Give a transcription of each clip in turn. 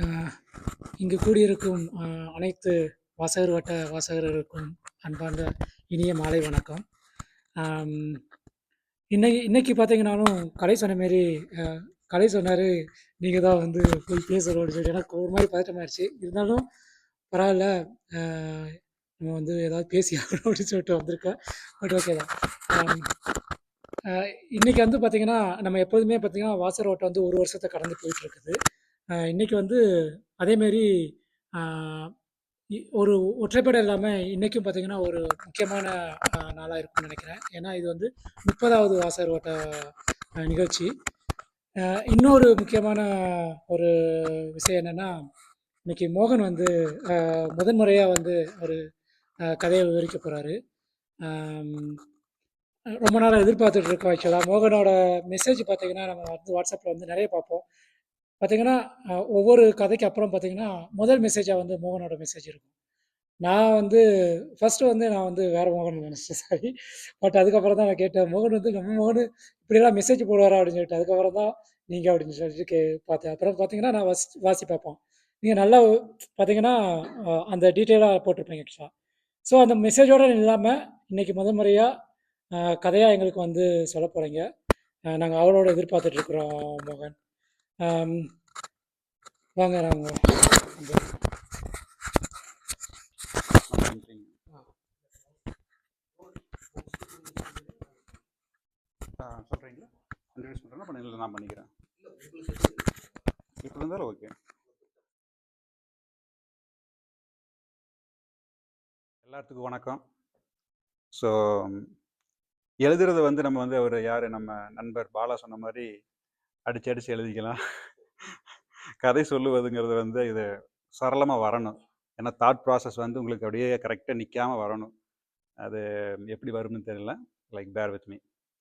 அஹ், இங்கு கூடியிருக்கும் அனைத்து வாசகர் வட்ட வாசகர்களுக்கும் அன்பார்ந்த இனிய மாலை வணக்கம். ஆம், இன்னைக்கு பார்த்தீங்கன்னாலும் கலை சொன்ன மாரி கலை சொன்னார், நீங்கள் தான் வந்து போய் பேசணும் அப்படின்னு சொல்லிட்டு எனக்கு ஒரு மாதிரி பதட்டமாயிடுச்சு. இருந்தாலும் பரவாயில்ல, அஹ், நம்ம வந்து ஏதாவது பேசி ஆகணும் அப்படின்னு சொல்லிட்டு வந்திருக்கேன். பட் ஓகே தான். ஆம், இன்னைக்கு வந்து பார்த்தீங்கன்னா நம்ம எப்போதுமே பார்த்தீங்கன்னா வாசகர் வட்டம் வந்து ஒரு வருஷத்தை கடந்து போயிட்டு இருக்குது. இன்னைக்கு வந்து அதேமாரி ஒரு ஒற்றைப்படை இல்லாமல் இன்றைக்கும் பார்த்தீங்கன்னா ஒரு முக்கியமான நாளாக இருக்கும்னு நினைக்கிறேன். ஏன்னா இது வந்து 30வது வாசகர் வட்ட நிகழ்ச்சி. இன்னொரு முக்கியமான ஒரு விஷயம் என்னென்னா, இன்னைக்கு மோகன் வந்து முதன்முறையாக வந்து ஒரு கதையை விவரிக்க போகிறாரு. ரொம்ப நாளாக எதிர்பார்த்துட்டு இருக்கோம். ஆக்சுவலாக மோகனோட மெசேஜ் பார்த்தீங்கன்னா நம்ம வந்து வாட்ஸ்அப்பில் வந்து நிறைய பார்ப்போம். பார்த்தீங்கன்னா ஒவ்வொரு கதைக்கு அப்புறம் பார்த்தீங்கன்னா முதல் மெசேஜாக வந்து மோகனோட மெசேஜ் இருக்கும். நான் வந்து ஃபர்ஸ்ட்டு வந்து நான் வந்து வேற மோகன் நினச்சேன், சாரி. பட் அதுக்கப்புறம் தான் நான் கேட்டேன், மோகன் வந்து நம்ம மோகனு இப்படியெல்லாம் மெசேஜ் போடுவாரா அப்படின்னு சொல்லிட்டு. அதுக்கப்புறம் தான் நீங்கள் அப்படின்னு சொல்லிட்டு பார்த்தேன். அப்புறம் பார்த்தீங்கன்னா நான் வாசி பார்ப்போம். நீங்கள் நல்லா பார்த்தீங்கன்னா அந்த டீட்டெயிலாக போட்டிருப்பீங்க ஆக்சுவலா. ஸோ அந்த மெசேஜோட இல்லாமல் இன்னைக்கு முதல் முறையாக கதையாக எங்களுக்கு வந்து சொல்ல போகிறீங்க. நாங்கள் அவளோட எதிர்பார்த்துட்ருக்குறோம் மோகன். ஆம், வாங்க நாங்கள் சொல்கிறீங்களா? இன்ட்ரடியூஸ் பண்ணுறேன்னா பண்ணி நான் பண்ணிக்கிறேன். இப்போ இருந்தாலும் ஓகே. எல்லாத்துக்கும் வணக்கம். ஸோ எழுதுறது வந்து நம்ம வந்து அவர் யார், நம்ம நண்பர் பாலா சொன்ன மாதிரி அடிச்சு அடிச்சு எழுதிக்கலாம். கதை சொல்லுவதுங்கிறது வந்து இது சரளமாக வரணும். ஏன்னா தாட் ப்ராசஸ் வந்து உங்களுக்கு அப்படியே கரெக்டாக நிற்காமல் வரணும். அது எப்படி வரும்னு தெரியல. லைக் பேர் வித் மீ,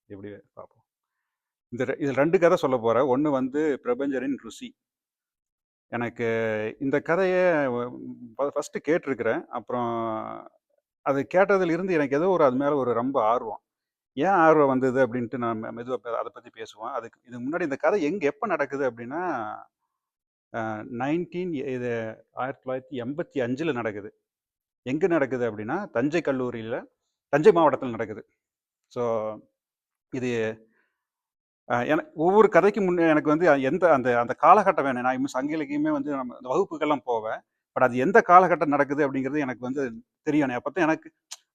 எப்படி பார்ப்போம். இதில் 2 கதை சொல்ல போகிறேன். ஒன்று வந்து பிரபஞ்சரின் ருசி. எனக்கு இந்த கதையை ஃபஸ்ட்டு கேட்டிருக்கிறேன். அப்புறம் அது கேட்டதில் இருந்து எனக்கு ஏதோ ஒரு அது மேலே ஒரு ரொம்ப ஆர்வம். ஏன் ஆர்வம் வந்தது அப்படின்ட்டு நான் மெதுவாக அதை பற்றி பேசுவோம். இதுக்கு முன்னாடி இந்த கதை எப்போ நடக்குது அப்படின்னா 1985 நடக்குது. எங்கே நடக்குது அப்படின்னா தஞ்சை கல்லூரியில், தஞ்சை மாவட்டத்தில் நடக்குது. ஸோ இது எனக்கு ஒவ்வொரு கதைக்கு முன்னே எனக்கு வந்து எந்த அந்த அந்த காலகட்டம் வேணும். நான் இன்னும் சங்க இலக்கியமே வந்து நம்ம அந்த வகுப்புக்கெல்லாம் போவேன். பட் அது எந்த காலகட்டம் நடக்குது அப்படிங்கிறது எனக்கு வந்து தெரியணும். அப்போ தான் எனக்கு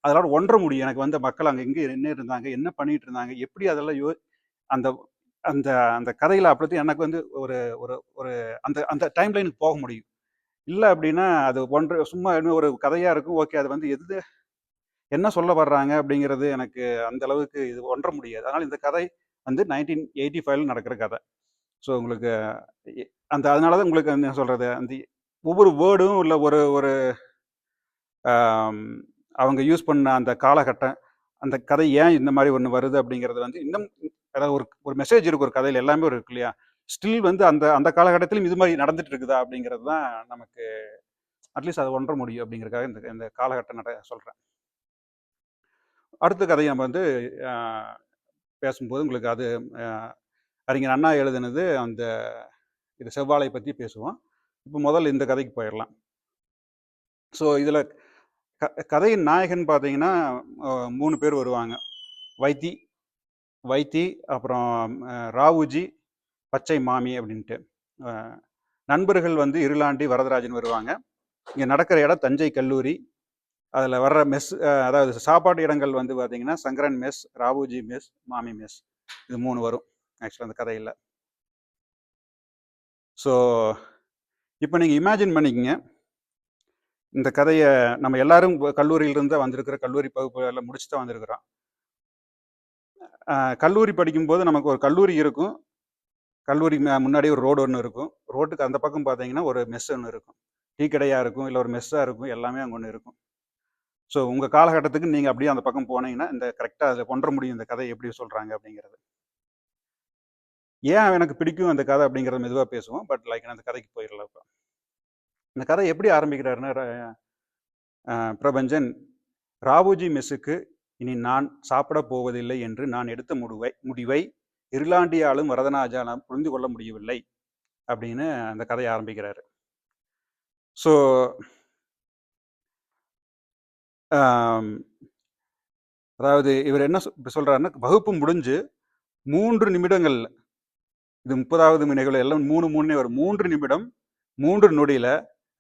அதோட ஒன்ற முடியும். எனக்கு வந்து மக்கள் அங்கே எங்கே என்ன இருந்தாங்க, என்ன பண்ணிட்டு இருந்தாங்க, எப்படி அதெல்லாம் அந்த அந்த அந்த கதையில் அப்படி எனக்கு வந்து ஒரு ஒரு ஒரு அந்த அந்த டைம் லைனுக்கு போக முடியும். இல்லை அப்படின்னா அது சும்மா இன்னும் ஒரு கதையாக இருக்கும். ஓகே, அது வந்து என்ன சொல்ல வர்றாங்க அப்படிங்கிறது எனக்கு அந்த அளவுக்கு இது ஒன்ற முடியாது. அதனால் இந்த கதை வந்து 1985 நடக்கிற கதை. ஸோ உங்களுக்கு அதனால தான் உங்களுக்கு என்ன சொல்கிறது, அந்த ஒவ்வொரு வேர்டும் இல்லை ஒரு ஒரு அவங்க யூஸ் பண்ண அந்த காலகட்டம், அந்த கதை ஏன் இந்த மாதிரி ஒன்று வருது அப்படிங்கிறது வந்து இன்னும் அதாவது ஒரு ஒரு மெசேஜ் இருக்குது ஒரு கதையில், எல்லாமே இருக்கு இல்லையா. ஸ்டில் வந்து அந்த அந்த காலகட்டத்திலும் இது மாதிரி நடந்துட்டு இருக்குதா அப்படிங்கிறது தான் நமக்கு அட்லீஸ்ட் அதை ஒன்ற முடியும் அப்படிங்கிறதுக்காக இந்த இந்த காலகட்டம் சொல்கிறேன். அடுத்த கதையை நம்ம வந்து பேசும்போது உங்களுக்கு அது அறிஞர் அண்ணா எழுதுனது அந்த இது செவ்வாழை பற்றி பேசுவோம். இப்போ முதல்ல இந்த கதைக்கு போயிடலாம். ஸோ இதில் கதையின் நாயகன் பார்த்தீங்கன்னா 3 பேர் வருவாங்க. வைத்தி, அப்புறம் ராவுஜி, பச்சை மாமி அப்படின்ட்டு. நண்பர்கள் வந்து இருளாண்டி, வரதராஜன் வருவாங்க. இங்கே நடக்கிற இடம் தஞ்சை கல்லூரி. அதில் வர்ற மெஸ், அதாவது சாப்பாட்டு இடங்கள் வந்து பார்த்தீங்கன்னா சங்கரன் மெஸ், ராவுஜி மெஸ், மாமி மெஸ், இது 3 வரும் ஆக்சுவலாக அந்த கதையில். ஸோ இப்போ நீங்கள் இமேஜின் பண்ணிக்கங்க, இந்த கதையை நம்ம எல்லாரும் கல்லூரியிலிருந்து தான் வந்திருக்கிற, கல்லூரி பகுப்பு எல்லாம் முடிச்சு தான் வந்திருக்கிறோம். கல்லூரி படிக்கும்போது நமக்கு ஒரு கல்லூரி இருக்கும். கல்லூரிக்கு முன்னாடி ஒரு ரோடு ஒன்று இருக்கும். ரோட்டுக்கு அந்த பக்கம் பார்த்தீங்கன்னா ஒரு மெஸ் ஒன்று இருக்கும். டீ கடையாக இருக்கும், இல்லை ஒரு மெஸ்ஸாக இருக்கும், எல்லாமே அங்கே ஒன்று இருக்கும். ஸோ உங்கள் காலகட்டத்துக்கு நீங்கள் அப்படியே அந்த பக்கம் போனீங்கன்னா இந்த கரெக்டாக அதில் கொண்டு முடியும் இந்த கதை எப்படி சொல்கிறாங்க அப்படிங்கிறது. ஏன் எனக்கு பிடிக்கும் அந்த கதை அப்படிங்கிறத மெதுவாக பேசுவோம். பட் லைக் அந்த கதைக்கு போயிடலாம். இப்போ இந்த கதை எப்படி ஆரம்பிக்கிறாருன்னா, பிரபஞ்சன் ராவுஜி மெஸ்ஸுக்கு இனி நான் சாப்பிட போவதில்லை என்று நான் எடுத்த முடிவை இருளாண்டியாலும் வரதராஜாலும் புரிந்து கொள்ள முடியவில்லை அப்படின்னு அந்த கதையை ஆரம்பிக்கிறாரு. ஸோ அதாவது இவர் என்ன சொல்றாருன்னா, வகுப்பு முடிஞ்சு 3 நிமிடங்கள்ல, இது 30வது நிகழ்வு எல்லாம் 3 3 வரும். 3 நிமிடம் 3 நொடியில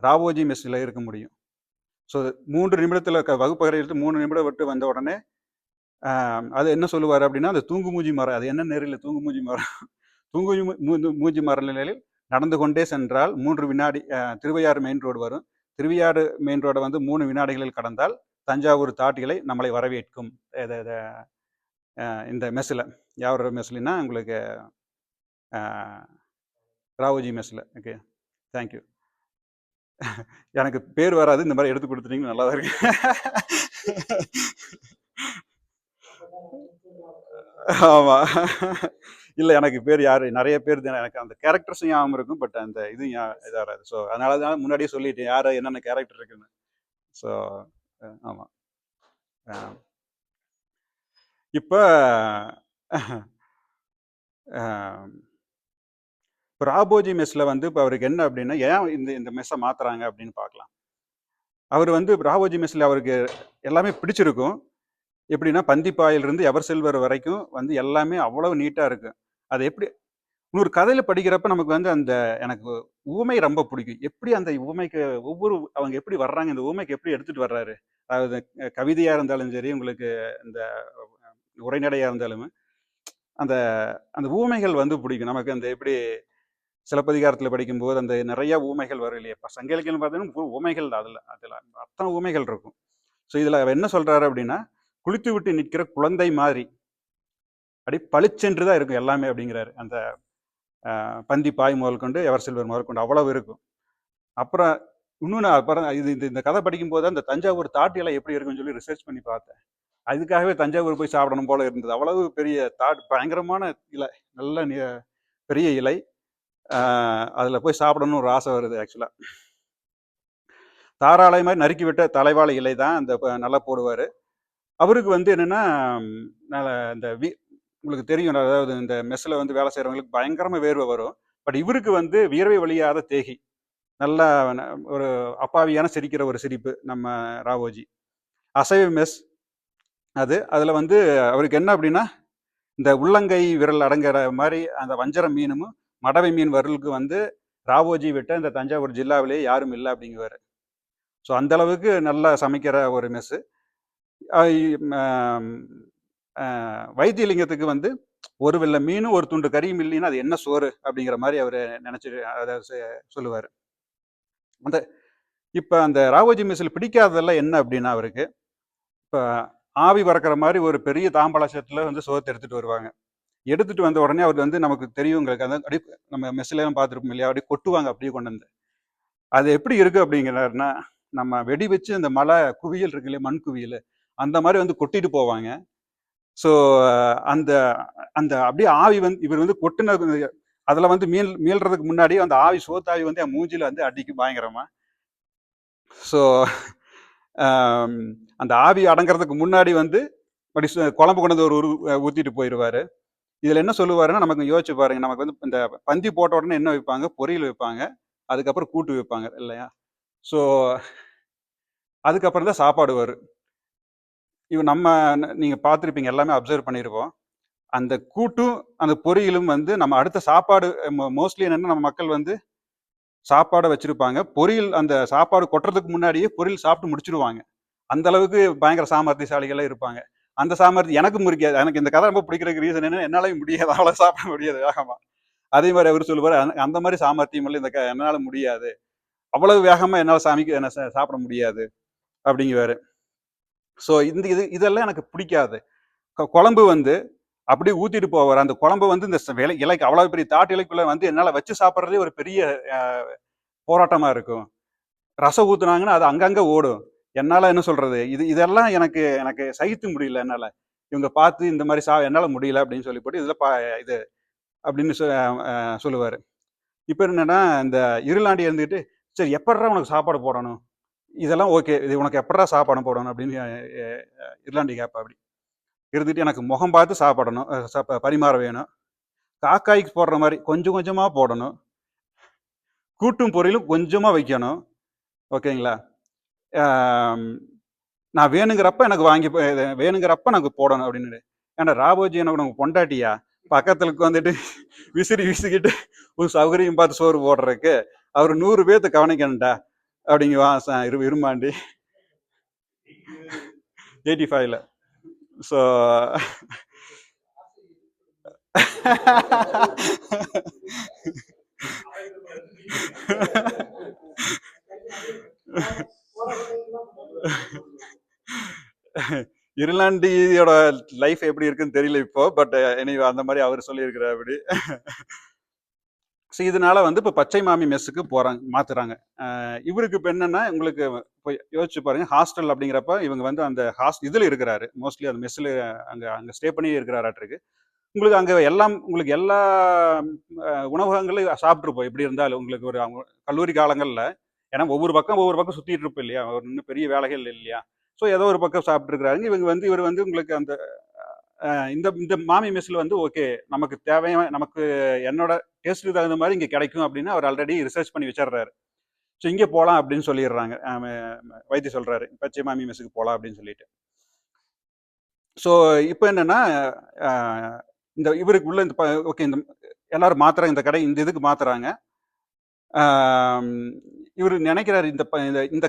ராவோஜி மெஸ்ல இருக்க முடியும். ஸோ 3 நிமிடத்துல வகுப்பறையை எடுத்து 3 நிமிடம் விட்டு வந்த உடனே அது என்ன சொல்லுவார் அப்படின்னா, அது தூங்கு மூஞ்சி மரம். அது என்ன நேரில் தூங்கு மூஞ்சி மரம்? தூங்கு மூஞ்சி மர நிலையில் நடந்து கொண்டே சென்றால் 3 வினாடி திருவையாறு மெயின் ரோடு வரும். திருவையாறு மெயின் ரோடை வந்து 3 வினாடிகளில் கடந்தால் தஞ்சாவூர் தாட்டிகளை நம்மளை வரவேற்கும். இந்த மெஸ்ஸில் யாரோட மெஸ்லின்னா உங்களுக்கு ராவோஜி மெஸ்ஸில். Okay, thank you. எனக்கு பேர் வராது, இந்த மாதிரி எடுத்து கொடுத்துட்டீங்க, நல்லா தான் இருக்கு. ஆமா, இல்லை எனக்கு பேர் யாரு, நிறைய பேர் தான் எனக்கு அந்த கேரக்டர்ஸும் ஞாபகம் இருக்கும், பட் அந்த இது இதாக வராது. ஸோ அதனால தான் முன்னாடியே சொல்லிட்டேன் யார் என்னென்ன கேரக்டர் இருக்குன்னு. ஸோ ஆமாம். இப்போ இப்போ ராபோஜி மெஸ்ஸில் வந்து இப்போ அவருக்கு என்ன அப்படின்னா, ஏன் இந்த மெஸ்ஸை மாற்றுறாங்க அப்படின்னு பார்க்கலாம். அவர் வந்து ராவோஜி மெஸ்ஸில் அவருக்கு எல்லாமே பிடிச்சிருக்கும். எப்படின்னா பந்திப்பாயிலிருந்து எவர் சில்வர் வரைக்கும் வந்து எல்லாமே அவ்வளவு நீட்டாக இருக்கும். அது எப்படி இன்னொரு கதையில் படிக்கிறப்ப நமக்கு வந்து அந்த எனக்கு உவமை ரொம்ப பிடிக்கும். எப்படி அந்த உவமைக்கு அவங்க எப்படி வர்றாங்க, இந்த உவமைக்கு எப்படி எடுத்துகிட்டு வர்றாரு. அதாவது கவிதையாக இருந்தாலும் சரி, உங்களுக்கு இந்த உரைநடையாக இருந்தாலும் அந்த அந்த ஊமைகள் வந்து பிடிக்கும் நமக்கு. அந்த எப்படி சிலப்பதிகாரத்தில் படிக்கும்போது அந்த நிறைய ஊமைகள் வரும் இல்லையா. இப்போ சங்க இலக்கியம் பார்த்தீங்கன்னா ஊமைகள் அதில் அத்தனை ஊமைகள் இருக்கும். ஸோ இதில் அவர் என்ன சொல்கிறாரு அப்படின்னா, குளித்து விட்டு நிற்கிற குழந்தை மாதிரி அப்படி பளிச்சென்று தான் இருக்கும் எல்லாமே அப்படிங்கிறாரு. அந்த பந்தி பாய் முதல் கொண்டு எவர் சில்வர் முதல் கொண்டு அவ்வளவு இருக்கும். அப்புறம் இன்னொன்று, அப்புறம் இந்த கதை படிக்கும்போது அந்த தஞ்சாவூர் தாட்டியெல்லாம் எப்படி இருக்குன்னு சொல்லி ரிசர்ச் பண்ணி பார்த்தேன். அதுக்காகவே தஞ்சாவூர் போய் சாப்பிடணும் போல இருந்தது. அவ்வளவு பெரிய பயங்கரமான இலை, நல்ல பெரிய இலை. அதில் போய் சாப்பிடணும் ஒரு ஆசை வருது. ஆக்சுவலாக தாராளை மாதிரி நறுக்கி விட்ட தலைவாழை இலை தான் அந்த நல்லா போடுவார். அவருக்கு வந்து என்னென்னா, இந்த உங்களுக்கு தெரியும், அதாவது இந்த மெஸ்ஸில் வந்து வேலை செய்கிறவங்களுக்கு பயங்கரமாக வேர்வை வரும். பட் இவருக்கு வந்து வியர்வை வழியாத தேகி, நல்லா ஒரு அப்பாவியான சிரிக்கிற ஒரு சிரிப்பு நம்ம ராவோஜி. அசைவ மெஸ் அது. அதில் வந்து அவருக்கு என்ன அப்படின்னா, இந்த உள்ளங்கை விரல் அடங்குற மாதிரி அந்த வஞ்சர மீனும் மடவை மீன் வறுவலுக்கு வந்து ராவோஜி விட்ட இந்த தஞ்சாவூர் ஜில்லாவிலேயே யாரும் இல்லை அப்படிங்குவார். ஸோ அந்த அளவுக்கு நல்லா சமைக்கிற ஒரு மெஸ்ஸு. வைத்தியலிங்கத்துக்கு வந்து ஒரு வெள்ளை மீனும் ஒரு துண்டு கறியும் இல்லைன்னா அது என்ன சோறு அப்படிங்கிற மாதிரி அவர் நினச்சி அதை சொல்லுவார். அந்த இப்போ அந்த ராவோஜி மெஸ்ஸில் பிடிக்காததெல்லாம் என்ன அப்படின்னா, அவருக்கு இப்போ ஆவி பறக்கிற மாதிரி ஒரு பெரிய தாம்பலசத்தில் வந்து சோத்தை எடுத்துகிட்டு வருவாங்க. எடுத்துகிட்டு வந்த உடனே அவர் வந்து நமக்கு தெரியும், உங்களுக்கு அந்த அப்படியே நம்ம மெஸ்ஸிலாம் பார்த்துருப்போம் இல்லையா, அப்படியே கொட்டுவாங்க அப்படியே கொண்டு வந்து. அது எப்படி இருக்குது அப்படிங்கிறாருன்னா, நம்ம வெடி வச்சு அந்த மலை குவியல் இருக்கு இல்லையா, மண் குவியல், அந்த மாதிரி வந்து கொட்டிட்டு போவாங்க. ஸோ அந்த அந்த அப்படியே ஆவி வந்து இவர் வந்து கொட்டுன அதில் வந்து மீள்றதுக்கு முன்னாடி அந்த ஆவி சோத்தாவி வந்து என் மூஞ்சியில் வந்து அடிக்கும் பயங்கரமாக. ஸோ அந்த ஆவி அடங்கிறதுக்கு முன்னாடி வந்து அப்படி குழம்பு கொண்டு வந்து ஒரு ஊற்றிட்டு போயிடுவார். இதில் என்ன சொல்லுவாருன்னா, நமக்கு யோசிச்சு பாருங்க, நமக்கு வந்து இந்த பந்தி போட்ட உடனே என்ன வைப்பாங்க, பொரியல் வைப்பாங்க, அதுக்கப்புறம் கூட்டு வைப்பாங்க இல்லையா. ஸோ அதுக்கப்புறம் தான் சாப்பாடு வரும். நம்ம நீங்கள் பார்த்துருப்பீங்க, எல்லாமே அப்சர்வ் பண்ணியிருப்போம். அந்த கூட்டும் அந்த பொரியலும் வந்து நம்ம அடுத்த சாப்பாடு மோஸ்ட்லி என்னென்னா, நம்ம மக்கள் வந்து சாப்பாடை வச்சுருப்பாங்க, பொரியல் அந்த சாப்பாடு கொட்டுறதுக்கு முன்னாடியே பொரியல் சாப்பிட்டு முடிச்சிடுவாங்க. அந்த அளவுக்கு பயங்கர சாமர்த்தியசாலிகளாக இருப்பாங்க. அந்த சாமர்த்தியம் எனக்கு முடிக்காது. எனக்கு இந்த கதை ரொம்ப பிடிக்கிறதுக்கு ரீசன் என்ன, என்னாலையும் முடியாது, அவ்வளோ சாப்பிட முடியாது வேகமாக. அதே மாதிரி அவர் சொல்லுவார், அந்த மாதிரி சாமர்த்தியம் இல்லை இந்த என்னால் முடியாது, அவ்வளவு வேகமாக என்னால் சாப்பிட முடியாது அப்படிங்குவாரு. ஸோ இதெல்லாம் எனக்கு பிடிக்காது. குழம்பு வந்து அப்படியே ஊற்றிட்டு போவார். அந்த குழம்பு வந்து இந்த இலைக்கு அவ்வளோ பெரிய தாட்டு இலைக்குள்ள வந்து என்னால் வச்சு சாப்பிட்றதே ஒரு பெரிய போராட்டமாக இருக்கும். ரசம் ஊற்றுனாங்கன்னா அது அங்கங்கே ஓடும். என்னால் என்ன சொல்கிறது, இதெல்லாம் எனக்கு எனக்கு சகித்து முடியல. என்னால் இவங்க பார்த்து இந்த மாதிரி என்னால் முடியல அப்படின்னு சொல்லி போட்டு இதில் இது அப்படின்னு சொல்லுவார். இப்போ என்னென்னா, இந்த இருளாண்டி இருந்துக்கிட்டு, சரி எப்பட்றா உனக்கு சாப்பாடு போடணும், இதெல்லாம் ஓகே, இது உனக்கு எப்பட்றா சாப்பாடு போடணும் அப்படின்னு இருளாண்டி கேட்பா. அப்படி இருந்துட்டு எனக்கு முகம் பார்த்து சாப்பிடணும், பரிமாற வேணும், காக்காய்க்கு போடுற மாதிரி கொஞ்சம் கொஞ்சமாக போடணும், கூட்டும் பொரியலும் கொஞ்சமாக வைக்கணும், ஓகேங்களா? ஆம், நான் வேணுங்கிறப்ப எனக்கு வாங்கி வேணுங்கிறப்ப எனக்கு போடணும் அப்படின்னு. ஏன்னா ராபோஜி என்ன உனக்கு பொண்டாட்டியா பக்கத்துல வந்துட்டு விசிறி வீசிக்கிட்டு ஒரு சௌகரியம் பார்த்து சோறு போடுறதுக்கு அவர் 100 பேர்த்த கவனிக்கணும்டா அப்படிங்க இருமாண்டி 85ல. ஸோ இருளாண்டியோட லைஃப் எப்படி இருக்குன்னு தெரியல இப்போ, பட் அந்த மாதிரி அவர் சொல்லியிருக்கிறார் அப்படி. ஸோ இதனால வந்து இப்போ பச்சை மாமி மெஸ்ஸுக்கு மாத்துறாங்க. இவருக்கு இப்போ என்னன்னா, உங்களுக்கு இப்போ யோசிச்சு பாருங்க, ஹாஸ்டல் அப்படிங்கிறப்ப இவங்க வந்து அந்த இதுல இருக்கிறாரு, மோஸ்ட்லி அந்த மெஸ்ஸில் அங்க அங்க ஸ்டே பண்ணி இருக்கிறாராட்டிருக்கு. உங்களுக்கு அங்க எல்லாம் உங்களுக்கு எல்லா உணவகங்களும் சாப்பிட்ருப்போம் எப்படி இருந்தாலும். உங்களுக்கு ஒரு கல்லூரி காலங்கள்ல, ஏன்னா ஒவ்வொரு பக்கம் சுத்திட்டு இருப்போம் இல்லையா, ஒரு இன்னும் பெரிய வேலைகள் இல்லையா. ஸோ ஏதோ ஒரு பக்கம் சாப்பிட்டுருக்காருங்க. இவர் வந்து உங்களுக்கு அந்த இந்த இந்த மாமி மெஸ்ல வந்து ஓகே, நமக்கு தேவையான நமக்கு என்னோட டேஸ்ட்டுக்கு தகுந்த மாதிரி இங்க கிடைக்கும் அப்படின்னு அவர் ஆல்ரெடி ரிசர்ச் பண்ணி வச்சிடுறாரு. ஸோ இங்கே போகலாம் அப்படின்னு சொல்லிடுறாங்க. வைத்திய சொல்றாரு, பச்சை மாமி மெஸ்ஸுக்கு போகலாம் அப்படின்னு சொல்லிட்டு. ஸோ இப்போ என்னன்னா, இந்த இவருக்கு உள்ள இந்த ஓகே, இந்த எல்லாரும் மாத்துறாங்க, இந்த கடை இந்த இதுக்கு மாத்துறாங்க. இவர் நினைக்கிறாரு, இந்த இந்த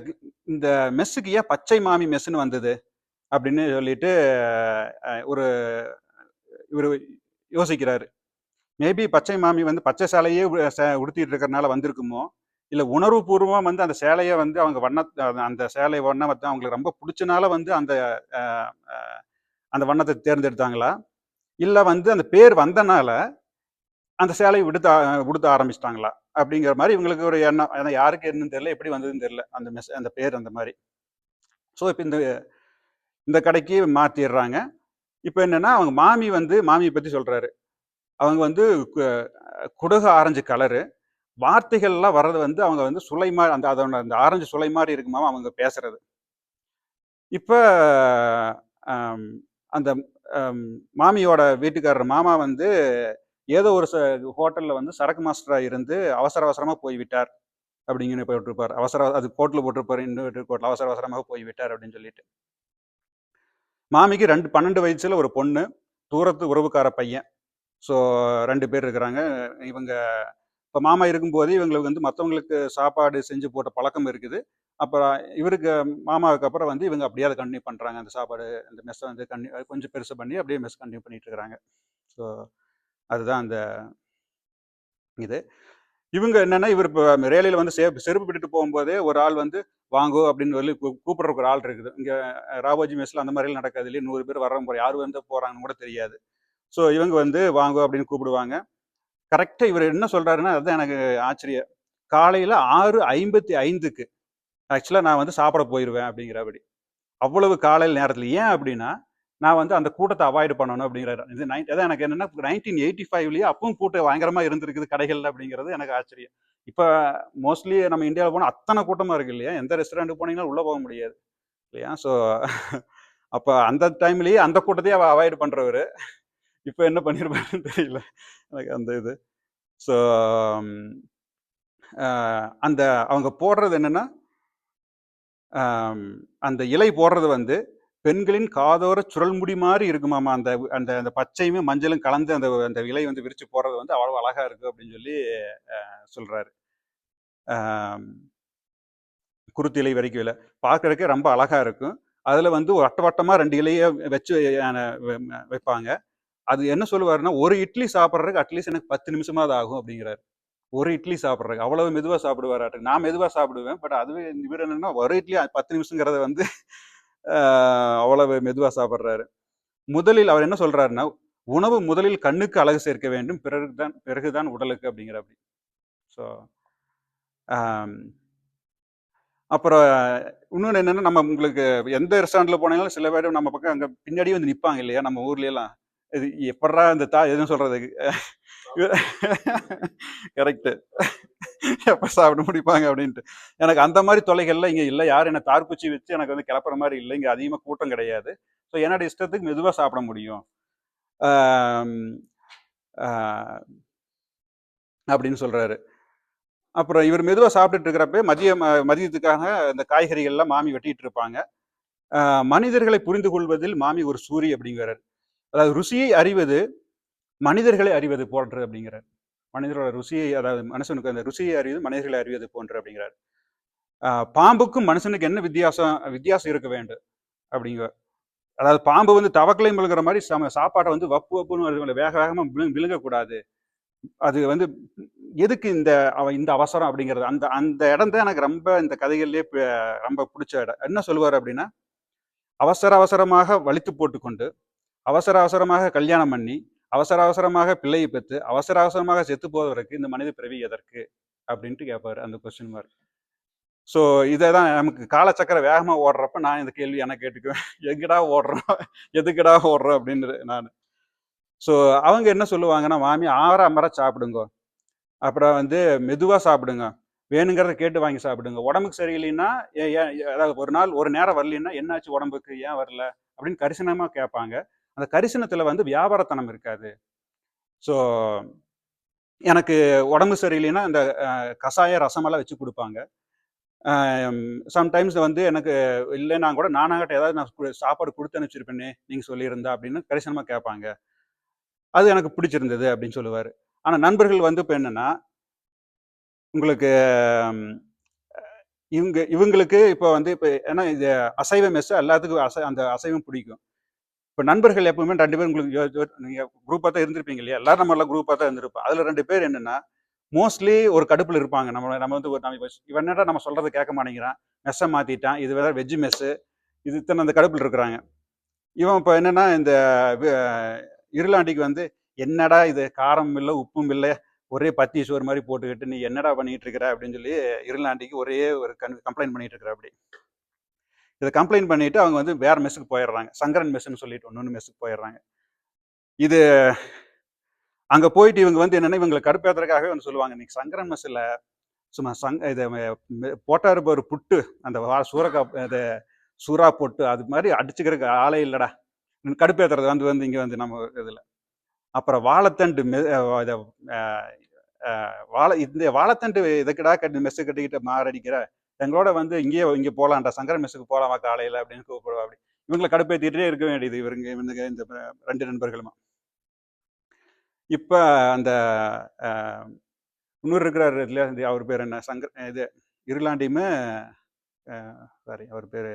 இந்த மெஸ்ஸுக்கு ஏன் பச்சை மாமி மெஸ்ஸுன்னு வந்தது அப்படின்னு சொல்லிட்டு ஒரு இவர் யோசிக்கிறாரு. மேபி பச்சை மாமி வந்து பச்சை சேலையே உடுத்திட்டு இருக்கிறனால வந்திருக்குமோ, இல்லை உணர்வு பூர்வமாக வந்து அந்த சேலையை வந்து அவங்க அந்த சேலை வண்ணம் வந்து அவங்களுக்கு ரொம்ப பிடிச்சனால வந்து அந்த வண்ணத்தை தேர்ந்தெடுத்தாங்களா, இல்லை வந்து அந்த பேர் வந்தனால அந்த சேலையை உடுத்த ஆரம்பிச்சிட்டாங்களா அப்படிங்கிற மாதிரி இவங்களுக்கு ஒரு எண்ணம். ஏன்னா யாருக்கு என்னன்னு தெரியல, எப்படி வந்ததுன்னு தெரியல அந்த பேர் அந்த மாதிரி. ஸோ இப்போ இந்த கடைக்கு மாற்றிடுறாங்க. இப்போ என்னன்னா, அவங்க மாமியை பற்றி சொல்றாரு. அவங்க வந்து குடகு ஆரஞ்சு கலரு, வார்த்தைகள்லாம் வர்றது வந்து அவங்க வந்து சுளை மாதிரி, அதோட அந்த ஆரஞ்சு சுளை மாதிரி இருக்குமாம் அவங்க பேசுறது. இப்போ அந்த மாமியோட வீட்டுக்காரர் மாமா வந்து ஏதோ ஒரு ஹோட்டல்ல வந்து சரக்கு மாஸ்டரா இருந்து அவசர அவசரமா போய்விட்டார் அப்படிங்கன்னு போட்டிருப்பார். அது கோட்டில் போட்டிருப்பாரு, இன்னொரு கோட்டில் அவசர அவசரமாக போய்விட்டார் அப்படின்னு சொல்லிட்டு. மாமிக்கு 12 வயசுல ஒரு பொண்ணு, தூரத்து உறவுக்கார பையன். ஸோ 2 பேர் இருக்கிறாங்க. இவங்க இப்போ மாமா இருக்கும்போது இவங்களுக்கு வந்து மற்றவங்களுக்கு சாப்பாடு செஞ்சு போட்ட பழக்கம் இருக்குது. அப்புறம் இவருக்கு மாமாவுக்கு அப்புறம் வந்து இவங்க அப்படியே அதை கண்டினியூ பண்ணுறாங்க. அந்த சாப்பாடு அந்த மெஸ்ஸை வந்து கொஞ்சம் பெருசு பண்ணி அப்படியே மெஸ் கண்டினியூ பண்ணிட்டு இருக்கிறாங்க. ஸோ அதுதான் அந்த இது. இவங்க என்னன்னா, இவர் இப்போ ரேலியில் வந்து செருப்பு விட்டுட்டு போகும்போதே ஒரு ஆள் வந்து வாங்கோ அப்படின்னு சொல்லி கூப்பிடுறதுக்கு ஒரு ஆள் இருக்குது. இங்கே ராபோஜி மெஸ்ஸில் அந்த மாதிரிலாம் நடக்காது இல்லையா, 100 பேர் வர்றவங்க போகிற யார் வந்து போகிறாங்கன்னு கூட தெரியாது. ஸோ இவங்க வந்து வாங்கோ அப்படின்னு கூப்பிடுவாங்க. கரெக்டாக இவர் என்ன சொல்றாருன்னா, அதுதான் எனக்கு ஆச்சரியம். காலையில் 6:55க்கு ஆக்சுவலாக நான் வந்து சாப்பிட போயிடுவேன் அப்படிங்கிறபடி. அவ்வளவு காலையில் நேரத்தில். ஏன் அப்படின்னா, நான் வந்து அந்த கூட்டத்தை அவாய்ட் பண்ணணும் அப்படிங்கிறாரு. இது அதான் எனக்கு என்னன்னா, 1985லயே அப்பவும் கூட்டம் பயங்கரமா இருந்திருக்குது கடைகள்ல அப்படிங்கிறது எனக்கு ஆச்சரியம். இப்போ மோஸ்ட்லி நம்ம இந்தியாவில் போனால் அத்தனை கூட்டமாக இருக்கு இல்லையா, எந்த ரெஸ்டாரண்ட் போனீங்கன்னா உள்ளே போக முடியாது இல்லையா. ஸோ அப்போ அந்த டைம்லேயே அந்த கூட்டத்தையே அவாய்ட் பண்ணுறவர் இப்போ என்ன பண்ணியிருப்பாருன்னு தெரியல எனக்கு அந்த இது. ஸோ அந்த அவங்க போடுறது என்னன்னா, அந்த இலை போடுறது வந்து பெண்களின் காதோர சுருள் முடி மாதிரி இருக்குமாமா. அந்த அந்த அந்த பச்சையும் மஞ்சளும் கலந்து அந்த அந்த இலை வந்து விரிச்சு போடுறது வந்து அவ்வளவு அழகா இருக்கு அப்படின்னு சொல்லி சொல்றாரு. குருத்து இலை வரைக்கும் இல்லை, பார்க்கறதுக்கே ரொம்ப அழகா இருக்கும். அதுல வந்து வட்டமா 2 இலையை வச்சு வைப்பாங்க. அது என்ன சொல்லுவாருன்னா, ஒரு இட்லி சாப்பிட்றதுக்கு அட்லீஸ்ட் எனக்கு 10 நிமிஷமாவது ஆகும் அப்படிங்கிறாரு. ஒரு இட்லி சாப்பிட்றதுக்கு அவ்வளவு மெதுவா சாப்பிடுவாராட்டு. நான் மெதுவா சாப்பிடுவேன், பட் அதுவே இவர் என்னன்னா ஒரு இட்லி 10 நிமிஷங்கிறத வந்து அவ்வளவு மெதுவா சாப்பிட்றாரு. முதலில் அவர் என்ன சொல்றாருன்னா, உணவு முதலில் கண்ணுக்கு அழகு சேர்க்க வேண்டும், பிறகுதான் உடலுக்கு அப்படிங்கிறாப்படி. ஸோ அப்புறம் இன்னொன்று என்னன்னா, நம்ம உங்களுக்கு எந்த ரெஸ்டாரண்ட்ல போனாலும் சில பேர் நம்ம பக்கம் அங்கே பின்னாடியே வந்து நிற்பாங்க இல்லையா, நம்ம ஊர்ல எல்லாம். இது எப்படா இந்த எதுவும் சொல்றது கரெக்ட், எப்ப சாப்பிட முடிப்பாங்க அப்படின்ட்டு. எனக்கு அந்த மாதிரி தொலைகள்லாம் இங்க இல்லை. யாரும் என்ன தார்குச்சி வச்சு எனக்கு வந்து கிளப்புற மாதிரி இல்லை. இங்க அதிகமா கூட்டம் கிடையாது. ஸோ என்னோட இஷ்டத்துக்கு மெதுவா சாப்பிட முடியும் அப்படின்னு சொல்றாரு. அப்புறம் இவர் மெதுவா சாப்பிட்டுட்டு இருக்கிறப்ப மதியத்துக்காக இந்த காய்கறிகள்லாம் மாமி வெட்டிட்டு இருப்பாங்க. மனிதர்களை புரிந்து கொள்வதில் மாமி ஒரு சூரி அப்படிங்கிறார். அதாவது ருசியை அறிவது மனிதர்களை அறிவது போன்று அப்படிங்கிறார். மனிதரோட ருசியை, அதாவது மனுஷனுக்கு அந்த ருசியை அறிவது மனிதர்களை அறிவது போன்று அப்படிங்கிறார். பாம்புக்கும் மனுஷனுக்கு என்ன வித்தியாசம் வித்தியாசம் இருக்க வேண்டும் அப்படிங்கிற. அதாவது பாம்பு வந்து தவக்கலை முழுகிற மாதிரி சாப்பாட்டை வந்து வப்பு வப்புன்னு வேக வேகமா விழுங்கக்கூடாது. அது வந்து எதுக்கு இந்த அவசரம் அப்படிங்கிறது, அந்த அந்த இடம் தான் எனக்கு ரொம்ப இந்த கதைகள்லயே ரொம்ப பிடிச்ச இடம். என்ன சொல்லுவார் அப்படின்னா, அவசர அவசரமாக வலித்து போட்டுக்கொண்டு, அவசர அவசரமாக கல்யாணம் பண்ணி, அவசர அவசரமாக பிள்ளையை பெற்று, அவசர அவசரமாக செத்து போவதற்கு இந்த மனித பிறவி எதற்கு அப்படின்ட்டு கேட்பாரு அந்த கொஸ்டின் மார்க். ஸோ இதை தான் நமக்கு காலச்சக்கரம் வேகமா ஓடுறப்ப நான் இந்த கேள்வி எனக்கு கேட்டுக்குவேன். எங்கடா ஓடுறோம், எதுக்குடா ஓடுறோம் அப்படின்னு நான். ஸோ அவங்க என்ன சொல்லுவாங்கன்னா, மாமி ஆற அமர சாப்பிடுங்க, அப்புறம் வந்து மெதுவா சாப்பிடுங்க, வேணுங்கிறத கேட்டு வாங்கி சாப்பிடுங்க. உடம்புக்கு சரியில்லைன்னா அதாவது ஒரு நாள் ஒரு நேரம் வரலைன்னா என்னாச்சு உடம்புக்கு, ஏன் வரல அப்படின்னு கரிசனமா கேட்பாங்க. அந்த கரிசனத்துல வந்து வியாபாரத்தனம் இருக்காது. ஸோ எனக்கு உடம்பு சரியில்லைன்னா இந்த கசாய ரசமெல்லாம் வச்சு கொடுப்பாங்க. சம்டைம்ஸ் வந்து எனக்கு இல்லைன்னா கூட நானாகட்ட ஏதாவது நான் சாப்பாடு கொடுத்து அனுப்பிச்சிருப்பேனே நீங்க சொல்லியிருந்தா அப்படின்னு கரிசனமா கேட்பாங்க. அது எனக்கு பிடிச்சிருந்தது அப்படின்னு சொல்லுவாரு. ஆனா நண்பர்கள் வந்து இப்போ என்னன்னா, உங்களுக்கு இவங்களுக்கு இப்போ வந்து இப்போ ஏன்னா இது அசைவ மெஸ் எல்லாத்துக்கும் அந்த அசைவம் பிடிக்கும். இப்போ நண்பர்கள் எப்பவுமே 2 பேர் உங்களுக்கு நீங்க குரூப்பாக தான் இருந்திருப்பீங்க இல்லையா? எல்லாரும் நம்ம எல்லாம் குரூப்பாக தான் இருந்திருப்போம். அதுல 2 பேர் என்னன்னா, மோஸ்ட்லி ஒரு கடுப்புல இருப்பாங்க. நம்ம நம்ம வந்து நம்ம இவன் என்னடா நம்ம சொல்றதை கேட்க மாட்டேங்கிறான், மெஸ்ஸை மாத்திட்டான், இது வேற வெஜ் மெஸ்ஸு, இது இத்தனை அந்த கடுப்புல இருக்கிறாங்க. இவன் இப்போ என்னன்னா இந்த இருளாண்டிக்கு வந்து, என்னடா இது காரம் இல்லை உப்பும் இல்லை, ஒரே பத்தி சோறு மாதிரி போட்டுக்கிட்டு நீ என்னடா பண்ணிட்டு இருக்கிற அப்படின்னு சொல்லி இருளாண்டிக்கு ஒரே ஒரு கம்ப்ளைண்ட் பண்ணிட்டு இருக்கிற. அப்படி இதை கம்ப்ளைண்ட் பண்ணிட்டு அவங்க வந்து வேற மெஸ்ஸுக்கு போயிடுறாங்க. சங்கரன் மெஸ்ஸுன்னு சொல்லிட்டு இன்னொன்று மெஸ்ஸுக்கு போயிடுறாங்க. இது அங்க போயிட்டு இவங்க வந்து என்னன்னா இவங்களை கடுப்பேற்றுறதுக்காகவே வந்து சொல்லுவாங்க, இன்னைக்கு சங்கரன் மெஸ்ஸில் சும்மா இதை போட்டாரு ஒரு புட்டு, அந்த சூறக்காய் இது சூறா போட்டு அது மாதிரி அடிச்சுக்கிறதுக்கு ஆளே இல்லைடா, கடுப்பேற்றுறது வந்து வந்து இங்கே வந்து நம்ம இதில். அப்புறம் வாழைத்தண்டு இதை இந்த வாழைத்தண்டு இதுக்குடா மெஸ்ஸு கட்டிக்கிட்டு மாரடிக்கிற, எங்களோட வந்து இங்கே போகலான்டா, சங்கரன் மெஸ்ஸுக்கு போகலாமா காலையில் அப்படின்னு கூப்பிடுவா. அப்படி இவங்களை கடுப்பேற்றிட்டே இருக்க வேண்டியது இவங்க இந்த 2 நண்பர்களுமா. இப்போ அந்த இன்னொரு இருக்கிறாரு இல்லையா, அவர் பேர் என்ன, இது இருளாண்டியுமே சாரி அவர் பேர்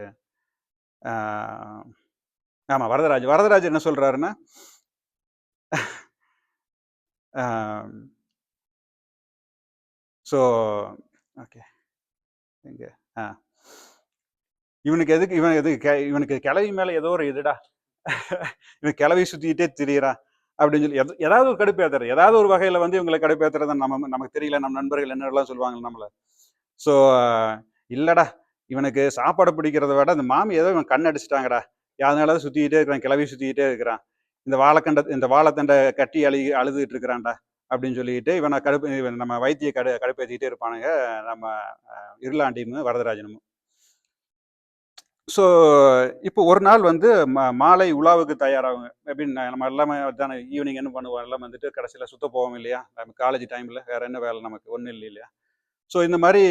ஆமாம் வரதராஜ். வரதராஜ் என்ன சொல்கிறாருன்னா, ஸோ ஓகே இங்கே இவனுக்கு எதுக்கு இவனுக்கு கிளவி மேலே ஏதோ ஒரு இதுடா, இவன் கிளவி சுற்றிக்கிட்டே திரியிறான் அப்படின்னு சொல்லி ஏதாவது ஒரு கடுப்பேற்றுறது, ஏதாவது ஒரு வகையில் வந்து இவங்களை கடுப்பேற்றுறத நமக்கு தெரியல, நம்ம நண்பர்கள் என்னெல்லாம் சொல்லுவாங்க நம்மளை. ஸோ இல்லைடா, இவனுக்கு சாப்பாடு பிடிக்கிறத விட அந்த மாமி ஏதோ இவன் கண் அடிச்சிட்டாங்கடா, அதனால சுற்றிக்கிட்டே இருக்கிறான், கிளவி சுற்றிக்கிட்டே இருக்கிறான், இந்த வாழைத்தண்டை கட்டி அழுதுகிட்டு இருக்கிறான்டா அப்படின்னு சொல்லிட்டு இவனை இவன் நம்ம வைத்திய கடுப்பேற்றிக்கிட்டே இருப்பானுங்க நம்ம இருளாண்டியும் வரதராஜனும். ஸோ இப்போ ஒரு நாள் வந்து மாலை உலாவுக்கு தயாராகுங்க அப்படின்னு நம்ம எல்லாமே தானே ஈவினிங் என்ன பண்ணுவோம், எல்லாம் வந்துட்டு கடைசியில் சுத்த போவோம் இல்லையா, நம்ம காலேஜ் டைமில் வேற என்ன வேலை நமக்கு ஒன்றும் இல்லை இல்லையா. ஸோ இந்த மாதிரி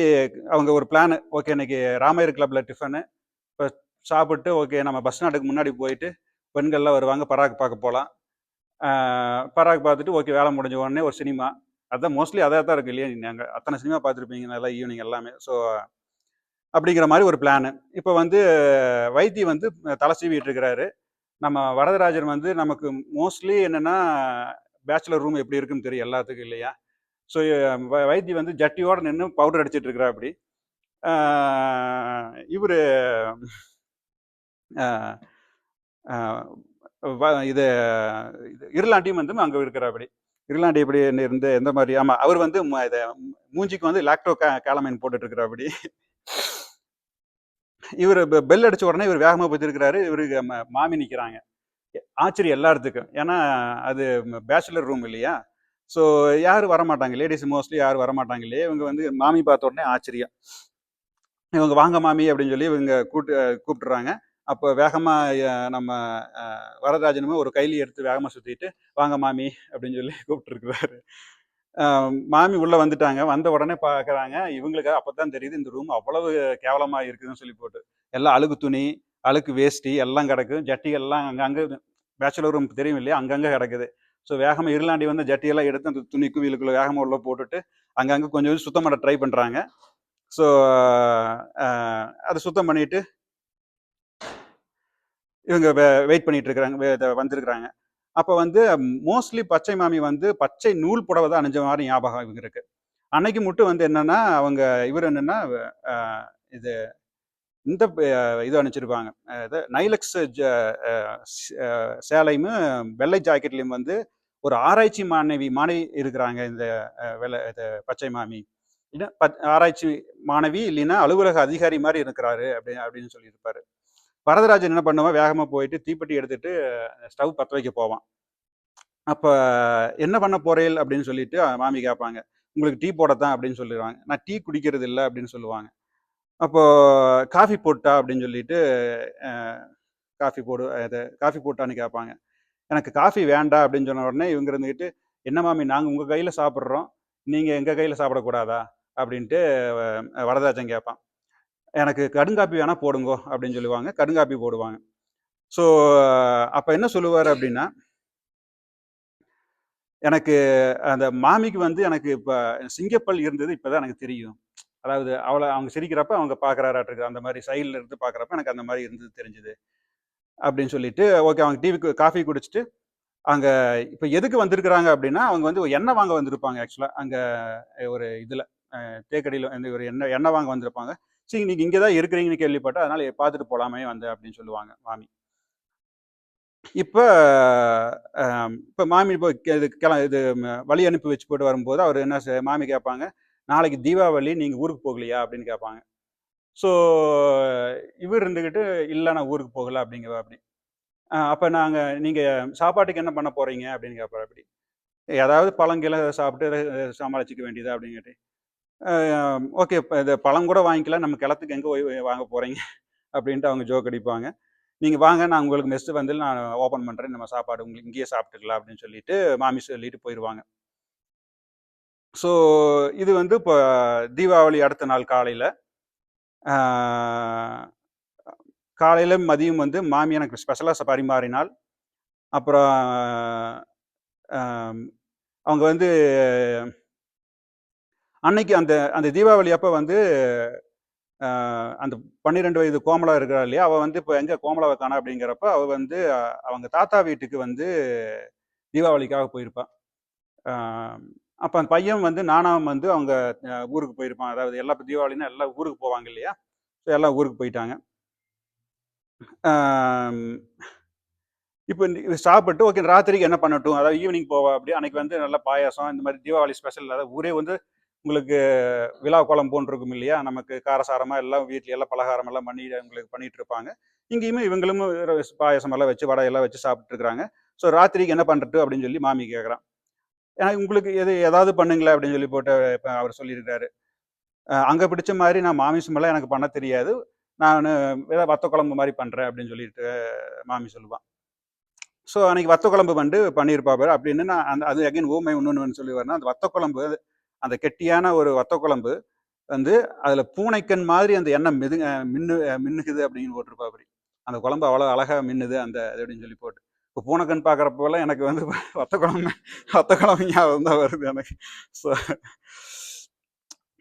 அவங்க ஒரு பிளானு, ஓகே இன்னைக்கு ராமையர் கிளப்பில் டிஃபனு, இப்போ சாப்பிட்டு ஓகே நம்ம பஸ் ஸ்டாண்டுக்கு முன்னாடி போயிட்டு பெண்கள்லாம் வருவாங்க, பராக் பார்க்க போகலாம். பராக் பார்த்துட்டு ஓகே வேலை முடிஞ்ச உடனே ஒரு சினிமா, அதுதான் மோஸ்ட்லி அதாக தான் இருக்குது இல்லையா, நீங்கள் அத்தனை சினிமா பார்த்துருப்பீங்க நல்லா ஈவினிங் எல்லாமே. ஸோ அப்படிங்கிற மாதிரி ஒரு பிளானு. இப்போ வந்து வைத்தி வந்து தலை சீவிட்டு இருக்கிறாரு. நம்ம வரதராஜன் வந்து நமக்கு மோஸ்ட்லி என்னென்னா பேச்சுலர் ரூம் எப்படி இருக்குன்னு தெரியும் எல்லாத்துக்கும் இல்லையா. ஸோ வைத்தி வந்து ஜட்டியோடு நின்று பவுடர் அடிச்சிட்டு இருக்கிறா. அப்படி இவர் இது இருளாண்டியும் வந்து அங்கே இருக்கிற. அப்படி இருளாண்டி எப்படி இருந்து எந்த மாதிரி, ஆமாம் அவர் வந்து இதை மூஞ்சிக்கு வந்து லாக்டோ கேலமைன் போட்டுட்டு இருக்கிற. அப்படி இவர் பெல் அடிச்ச உடனே இவர் வேகமாக போயிருக்கிறாரு. இவருக்கு மாமி நிற்கிறாங்க. ஆச்சரியம் எல்லாத்துக்கும், ஏன்னா அது பேச்சுலர் ரூம் இல்லையா. ஸோ யாரும் வரமாட்டாங்க, லேடிஸ் மோஸ்ட்லி யாரும் வரமாட்டாங்க இல்லையா. இவங்க வந்து மாமி பார்த்த உடனே ஆச்சரியம், இவங்க வாங்க மாமி அப்படின்னு சொல்லி இவங்க கூப்பிட்டுறாங்க. அப்போ வேகமாக நம்ம வரதராஜனுமே ஒரு கைலி எடுத்து வேகமாக சுற்றிட்டு வாங்க மாமி அப்படின்னு சொல்லி கூப்பிட்டுருக்குறாரு. மாமி உள்ள வந்துட்டாங்க. வந்த உடனே பார்க்குறாங்க. இவங்களுக்கு அப்பதான் தெரியுது இந்த ரூம் அவ்வளவு கேவலமா இருக்குதுன்னு சொல்லி போட்டு. எல்லாம் அழுக்கு துணி, அழுக்கு வேஷ்டி எல்லாம் கிடக்கு. ஜட்டிகள்லாம் அங்கங்க பேச்சுலர் ரூம் தெரியும் இல்லையா? அங்கங்க கிடக்குது. ஸோ வேகமா இருளாண்டி வந்து ஜட்டியெல்லாம் எடுத்து அந்த துணி குவியலுக்குள்ள வேகமா உள்ள போட்டுட்டு, அங்கங்க கொஞ்சம் கொஞ்சம் சுத்தம் பண்ண ட்ரை பண்றாங்க. ஸோ அத சுத்தம் பண்ணிட்டு இவங்க வெயிட் பண்ணிட்டு இருக்கிறாங்க. வந்திருக்கிறாங்க. அப்ப வந்து மோஸ்ட்லி பச்சை மாமி வந்து பச்சை நூல் புடவை தான் அணிஞ்ச மாரி ஞாபகம் இவங்களுக்கு. அன்னைக்கு மட்டும் வந்து என்னன்னா, அவங்க இவரு என்னன்னா, அ இது இந்த இது அணிஞ்சிருப்பாங்க. இது நைலக்ஸ் அ ஸ் அ சேலையும், வெள்ளை ஜாக்கெட்லயும் வந்து ஒரு ஆராய்ச்சி மாணவி இருக்கிறாங்க. இந்த இது பச்சை மாமி. ஆராய்ச்சி மாணவி இல்லைன்னா அலுவலக அதிகாரி மாரி இருக்கிறாரு அப்படின்னு சொல்லியிருப்பாரு. வரதராஜன் என்ன பண்ணுவான், வேகமா போயிட்டு தீப்பெட்டி எடுத்துட்டு ஸ்டவ் பத்த வைக்க போவான். அப்ப என்ன பண்ண போறேல் அப்படின்னு சொல்லிட்டு மாமி கேட்பாங்க. உங்களுக்கு டீ போடத்தான் அப்படின்னு சொல்லிடுவாங்க. நான் டீ குடிக்கிறது இல்ல அப்படின்னு சொல்லுவாங்க. அப்போ காஃபி போட்டா அப்படின்னு சொல்லிட்டு காஃபி போடு இது காஃபி போட்டான்னு கேட்பாங்க. எனக்கு காஃபி வேண்டாம் அப்படின்னு சொன்ன உடனே இவங்க இருந்துக்கிட்டு, என்ன மாமி நாங்கள் உங்கள் கையில் சாப்பிட்றோம், நீங்கள் எங்கள் கையில் சாப்பிடக்கூடாதா அப்படின்ட்டு வரதராஜன் கேட்பான். எனக்கு கடுங்காப்பி வேணா போடுங்கோ அப்படின்னு சொல்லுவாங்க. கடுங்காப்பி போடுவாங்க. ஸோ அப்போ என்ன சொல்லுவார் அப்படின்னா, எனக்கு அந்த மாமிக்கு வந்து எனக்கு இப்போ சிங்கப்பல் இருந்தது இப்போதான் எனக்கு தெரியும். அதாவது அவங்க சிரிக்கிறப்ப அவங்க பார்க்குறாராட்டிருக்கு. அந்த மாதிரி சைடில் இருந்து பார்க்குறப்ப எனக்கு அந்த மாதிரி இருந்தது தெரிஞ்சுது அப்படின்னு சொல்லிட்டு, ஓகே அவங்க காஃபி குடிச்சிட்டு அங்க இப்ப எதுக்கு வந்திருக்கிறாங்க அப்படின்னா, அவங்க வந்து எண்ணெய் வாங்க வந்திருப்பாங்க ஆக்சுவலா. அங்க ஒரு இதுல தேக்கடியில வந்து ஒரு எண்ணெய் எண்ணெய் வாங்க வந்திருப்பாங்க. சரி நீங்க இங்க தான் இருக்கிறீங்கன்னு கேள்விப்பட்டேன். அதனால பார்த்துட்டு போலாமே வந்தேன் அப்படின்னு சொல்லுவாங்க மாமி. இப்ப இப்ப மாமி இப்போ இது இது வழி அனுப்பி வச்சு போட்டு வரும்போது அவர் என்ன மாமி கேட்பாங்க, "நாளைக்கு தீபாவளி நீங்க ஊருக்கு போகலையா?" அப்படின்னு கேட்பாங்க. ஸோ இவர் இருந்துகிட்டு, "இல்ல நான் ஊருக்கு போகல" அப்படிங்கிறாப்படி. அப்ப நீங்க சாப்பாட்டுக்கு என்ன பண்ண போறீங்க?" அப்படின்னு கேட்பாராப்படி. ஏதாவது பழங்கிழ சாப்பிட்டு சமாளிச்சுக்க வேண்டியதா அப்படின்னு கேட்டு ஓகே இப்போ இது பழம் கூட வாங்கிக்கலாம் நம்ம கிளத்துக்கு எங்கே போய் வாங்க போகிறீங்க அப்படின்ட்டு அவங்க ஜோக் அடிப்பாங்க. நீங்கள் வாங்க நான் உங்களுக்கு மெஸ்ஸு வந்து நான் ஓப்பன் பண்ணுறேன் நம்ம சாப்பாடு உங்களுக்கு இங்கேயே சாப்பிட்டுக்கலாம் அப்படின்னு சொல்லிட்டு மாமி சொல்லிட்டு போயிடுவாங்க. ஸோ இது வந்து இப்போ தீபாவளி அடுத்த நாள் காலையில் காலையில் மதியம் வந்து மாமி எனக்கு ஸ்பெஷலாக பரிமாறினால் அப்புறம் அவங்க வந்து அன்னைக்கு அந்த அந்த தீபாவளி அப்போ வந்து அந்த 12 வயது கோமலா இருக்கிறா இல்லையா? அவ வந்து இப்ப எங்க கோமலாவ காணோம் அப்படிங்கிறப்ப, அவ வந்து அவங்க தாத்தா வீட்டுக்கு வந்து தீபாவளிக்காக போயிருப்பா. அ அப்ப அந்த பையன் வந்து நானாவும் வந்து அவங்க ஊருக்கு போயிருப்பான். அதாவது எல்லா தீபாவளின்னா எல்லாம் ஊருக்கு போவாங்க இல்லையா? ஸோ எல்லாம் ஊருக்கு போயிட்டாங்க. அம் இப்ப சாப்பிட்டு ஓகே ராத்திரிக்கு என்ன பண்ணட்டும்? அதாவது ஈவினிங் போவா அப்படி. அன்னைக்கு வந்து நல்ல பாயாசம் இந்த மாரி தீபாவளி ஸ்பெஷல் அதாவது ஊரே வந்து உங்களுக்கு விழா கோலம் போன்றிருக்கும் இல்லையா? நமக்கு காரசாரமா எல்லாம் வீட்ல எல்லாம் பலகாரம் எல்லாம் பண்ணி உங்களுக்கு பண்ணிட்டு இருப்பாங்க. இங்கேயுமே இவங்களும் பாயாசம் எல்லாம் வச்சு, வடை எல்லாம் வச்சு சாப்பிட்டுட்டு இருக்கிறாங்க. ஸோ ராத்திரிக்கு என்ன பண்றது அப்படின்னு சொல்லி மாமி கேட்குறான். உங்களுக்கு ஏதாவது பண்ணுங்களேன் அப்படின்னு சொல்லி போட்டு இப்ப அவர் சொல்லியிருக்காரு. அங்க பிடிச்ச மாரி நான் மாமிசமெல்லாம் எனக்கு பண்ண தெரியாது. நானு ஏதாவது வத்த குழம்பு மாரி பண்றேன் அப்படின்னு சொல்லிட்டு மாமி சொல்லுவா. ஸோ அன்னைக்கு வத்த குழம்பு வந்து பண்ணியிருப்பா பாரு அப்படின்னு நான் அது அகைன் ஊமை இன்னொன்னு சொல்லுவாருன்னா, அந்த வத்த குழம்பு அந்த கெட்டியான ஒரு வத்த குழம்பு வந்து அதில் பூனைக்கண் மாதிரி அந்த எண்ணெய் மின்னுகுது அப்படின்னு போட்டிருப்பாப்படி. அந்த குழம்பு அவ்வளோ அழகா மின்னுது அந்த இது அப்படின்னு சொல்லி போட்டு. இப்போ பூனைக்கண் பார்க்குறப்போலாம் எனக்கு வந்து வத்த குழம்பு வத்த குழம்பு ஞாபகம் தான் வருது எனக்கு. ஸோ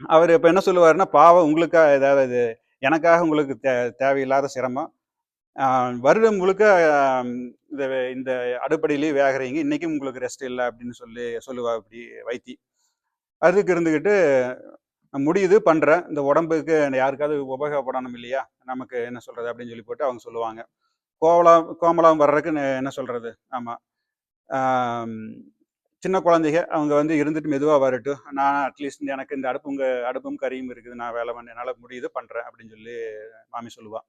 அவர் இப்போ என்ன சொல்லுவாருன்னா, பாவம் உங்களுக்காக ஏதாவது எனக்காக உங்களுக்கு தேவையில்லாத சிரமம். வருடம் முழுக்க இந்த இந்த அடுப்படியிலேயே வேகறீங்க. இன்னைக்கும் உங்களுக்கு ரெஸ்ட் இல்ல அப்படின்னு சொல்லுவா அப்படி வைத்தி. அதுக்கு இருந்துகிட்டு முடியுது பண்றேன். இந்த உடம்புக்கு யாருக்காவது உபயோகப்படணும் இல்லையா? நமக்கு என்ன சொல்றது அப்படின்னு சொல்லி போட்டு அவங்க சொல்லுவாங்க. கோமலாம் வர்றதுக்கு என்ன சொல்றது? ஆமா. ஆம், சின்ன குழந்தைக அவங்க வந்து இருந்துட்டு மெதுவா வரட்டும். நான் அட்லீஸ்ட் எனக்கு இந்த அடுப்பும் கரியும் இருக்குது. நான் வேலை பண்ண என்னால முடியுது பண்றேன் அப்படின்னு சொல்லி மாமி சொல்லுவா.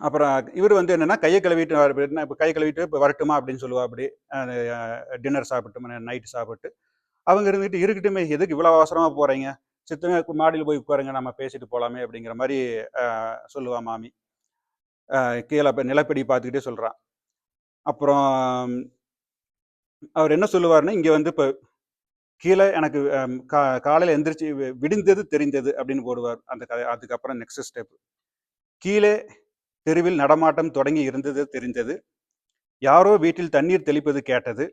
அப்புறம் இவர் வந்து என்னன்னா கையை கழுவிட்டு இப்போ கை கழுவிட்டு இப்போ வரட்டுமா அப்படின்னு சொல்லுவா அப்படி டின்னர் சாப்பிட்டு நைட்டு சாப்பிட்டு அவங்க இருந்துட்டு இருக்கட்டுமே எதுக்கு இவ்வளோ அவசரமா போறீங்க சித்தமே மாடியில் போய் உட்காருங்க நம்ம பேசிட்டு போலாமே அப்படிங்கிற மாதிரி சொல்லுவா மாமி. கீழே நிலப்படி பார்த்துக்கிட்டே சொல்றான். அப்புறம் அவர் என்ன சொல்லுவாருன்னா இங்க வந்து இப்போ கீழே எனக்கு காலையில் எந்திரிச்சு விடிந்தது தெரிந்தது அப்படின்னு போடுவார் அந்த கதை. அதுக்கப்புறம் நெக்ஸ்ட் ஸ்டெப், கீழே தெருவில் நடமாட்டம் தொடங்கி இருந்தது தெரிந்தது, யாரோ வீட்டில் தண்ணீர் தெளிப்பது கேட்டது,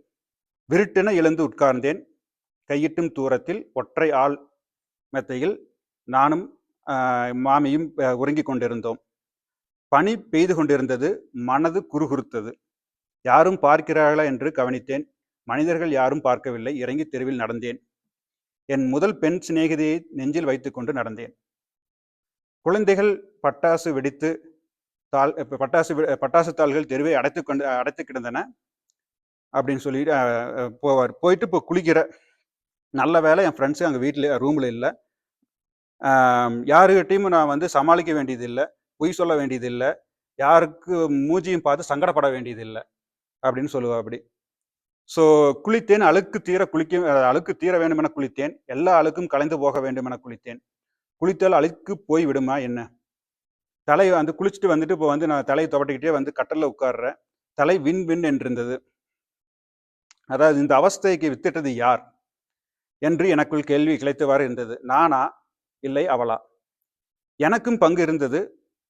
விருட்டென எழுந்து உட்கார்ந்தேன், கையிட்டும் தூரத்தில் ஒற்றை ஆள் மெத்தையில் நானும் மாமியும் உறங்கிக் கொண்டிருந்தோம். பனி பெய்து கொண்டிருந்தது, மனது குறுகுறுத்தது. யாரும் பார்க்கிறார்களா என்று கவனித்தேன். மனிதர்கள் யாரும் பார்க்கவில்லை. இறங்கி தெருவில் நடந்தேன். என் முதல் பெண் சிநேகிதியை நெஞ்சில் வைத்துக்கொண்டு நடந்தேன். குழந்தைகள் பட்டாசு வெடித்து பட்டாசு தாள்கள் தெருவை அடைத்து கிடந்தன அப்படின்னு சொல்லிட்டு போவார். போயிட்டு இப்போ குளிக்கிற நல்ல வேலை என் ஃப்ரெண்ட்ஸு அங்கே வீட்டில் ரூமில் இல்லை. யாருக்கிட்டையும் நான் வந்து சமாளிக்க வேண்டியதில்லை, பொய் சொல்ல வேண்டியதில்லை, யாருக்கு மூஞ்சியும் பார்த்து சங்கடப்பட வேண்டியதில்லை அப்படின்னு சொல்லுவா. அப்படி ஸோ குளித்தேன். அழுக்கு தீர வேண்டும் என குளித்தேன். எல்லா அழுக்கும் கலைந்து போக வேண்டும் என குளித்தேன். குளித்தால் அழுக்கு போய் விடுமா என்ன? தலை வந்து குளிச்சுட்டு வந்துட்டு இப்போ வந்து நான் தலையை துவட்டிக்கிட்டே வந்து கட்டலில் உட்கார்றேன். தலை வின் வின் என்றிருந்தது. அதாவது இந்த அவஸ்தைக்கு வித்திட்டது யார் என்று எனக்குள் கேள்வி கிளைத்தவாறு இருந்தது. நானா இல்லை அவளா? எனக்கும் பங்கு இருந்தது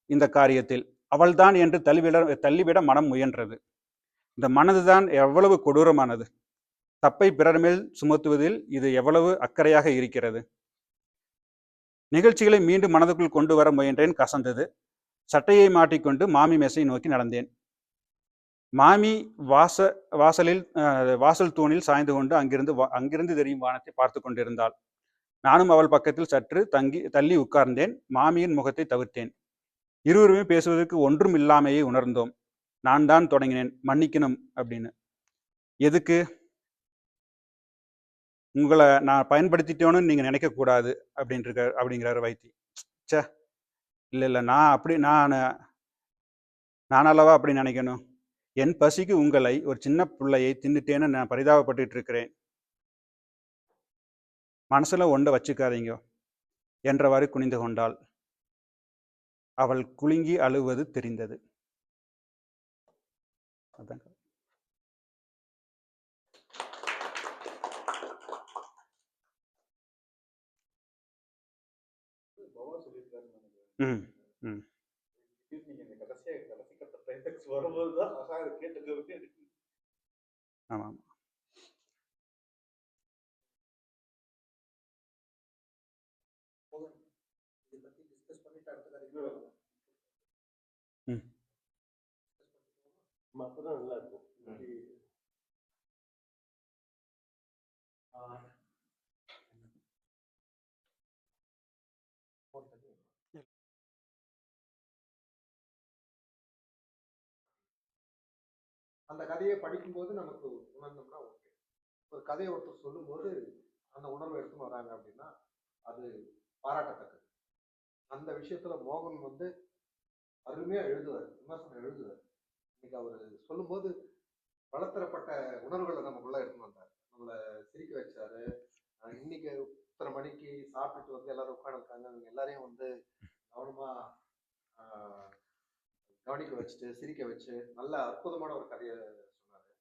இந்த காரியத்தில். அவள்தான் என்று தள்ளிவிட மனம் முயன்றது. இந்த மனதுதான் எவ்வளவு கொடூரமானது! தப்பை பிறர் மேல் சுமத்துவதில் இது எவ்வளவு அக்கறையாக இருக்கிறது! நிகழ்ச்சிகளை மீண்டும் மனதுக்குள் கொண்டு வர முயன்றேன். கசந்தது. சட்டையை மாட்டிக்கொண்டு மாமி மெஸ்ஸை நோக்கி நடந்தேன். மாமி வாசல் தூணில் சாய்ந்து கொண்டு அங்கிருந்து தெரியும் வானத்தை பார்த்து கொண்டிருந்தாள். நானும் அவள் பக்கத்தில் சற்று தள்ளி உட்கார்ந்தேன். மாமியின் முகத்தை தவிர்த்தேன். இருவருமே பேசுவதற்கு ஒன்றும் இல்லாமையை உணர்ந்தோம். நான் தான் தொடங்கினேன், மன்னிக்கணும் அப்படின்னு. எதுக்கு? உங்களை நான் பயன்படுத்திட்டோன்னு நீங்க நினைக்க கூடாது அப்படிங்கிறாரு வைத்தி. சே, இல்லை நான் அல்லவா அப்படி நினைக்கணும்? என் பசிக்கு உங்களை ஒரு சின்ன பிள்ளையை தின்னுட்டேன்னு நான் பரிதாபப்பட்டு இருக்கிறேன். மனசுல ஒன்றை வச்சுக்காதீங்க என்றவாறு குனிந்து கொண்டாள். அவள் குலுங்கி அழுவது தெரிந்தது. அதான். ஆமாம். நல்லா இருக்கும். அந்த கதையை படிக்கும்போது நமக்கு உணர்ந்தோம்னா ஓகே. ஒரு கதையை ஒருத்தர் சொல்லும்போது அந்த உணர்வை எடுத்துன்னு வராங்க அப்படின்னா அது பாராட்டத்தக்கது. அந்த விஷயத்துல மோகன் வந்து அருமையா எழுதுவார், விமர்சனம் எழுதுவார். இன்னைக்கு அவரு சொல்லும்போது பலதரப்பட்ட உணர்வுகளை நமக்குள்ள எடுத்துன்னு வந்தார். நம்மளை சிரிக்க வச்சாரு. இன்னைக்கு இத்தனை மணிக்கு சாப்பிட்டுட்டு வந்து எல்லாரும் உட்காந்துருக்காங்க, அவங்க எல்லாரையும் வந்து கவனமா கவனிக்க வச்சுட்டு சிரிக்க வச்சு நல்ல அற்புதமான ஒரு கதையை சொன்னாரு.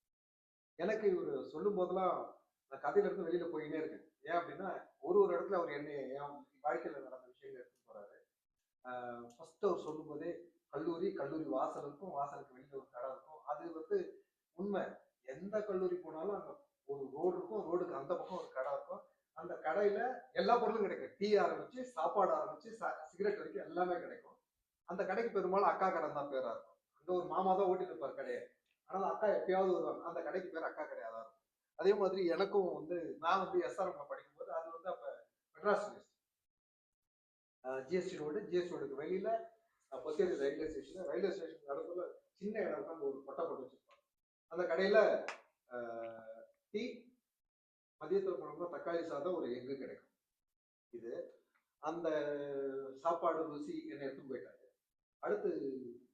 எனக்கு இவர் சொல்லும் போதெல்லாம் நான் கதையில இருந்து வெளியில போயினே இருக்கேன். ஏன் அப்படின்னா ஒரு இடத்துல அவர் என்னை என் வாழ்க்கையில நடந்த விஷயங்கள் எடுத்து போறாரு. ஃபர்ஸ்ட் அவர் சொல்லும் போதே கல்லூரி வாசலுக்கும் வாசலுக்கு வெளியில ஒரு கடை இருக்கும். அது வந்து உண்மை. எந்த கல்லூரி போனாலும் அங்க ஒரு ரோடு இருக்கும், ரோடுக்கு அந்த பக்கம் ஒரு கடை இருக்கும். அந்த கடையில எல்லா பொருளும் கிடைக்கும். டீ ஆரம்பிச்சு சாப்பாடு ஆரம்பிச்சு சிகரெட் வரைக்கும் எல்லாமே கிடைக்கும். அந்த கடைக்கு பெரும்பாலும் அக்கா கடை தான் பேரா இருக்கும். அங்க ஒரு மாமா தான் ஓட்டிட்டு இருப்பார் கடையை. ஆனால் அக்கா எப்பயாவது வருவாங்க. அந்த கடைக்கு பேர் அக்கா கடையா தான் இருக்கும். அதே மாதிரி எனக்கும் வந்து நான் வந்து எஸ்ஆர்எம்ல படிக்கும்போது அது வந்து அப்ப மெட்ராஸ் ஜிஎஸ்டி ரோடுக்கு வெளியில பொத்தேரி ரயில்வே ஸ்டேஷன் நடுப்புல சின்ன இடம் தான் ஒரு கொட்டை போட்டு வச்சிருப்பாங்க. அந்த கடையில டீ, மதியத்தில் போனோம்னா தக்காளி சாதம், ஒரு எக்கு கிடைக்கும். இது அந்த சாப்பாடு ருசி என்னை எடுத்து போயிட்டாங்க. அடுத்து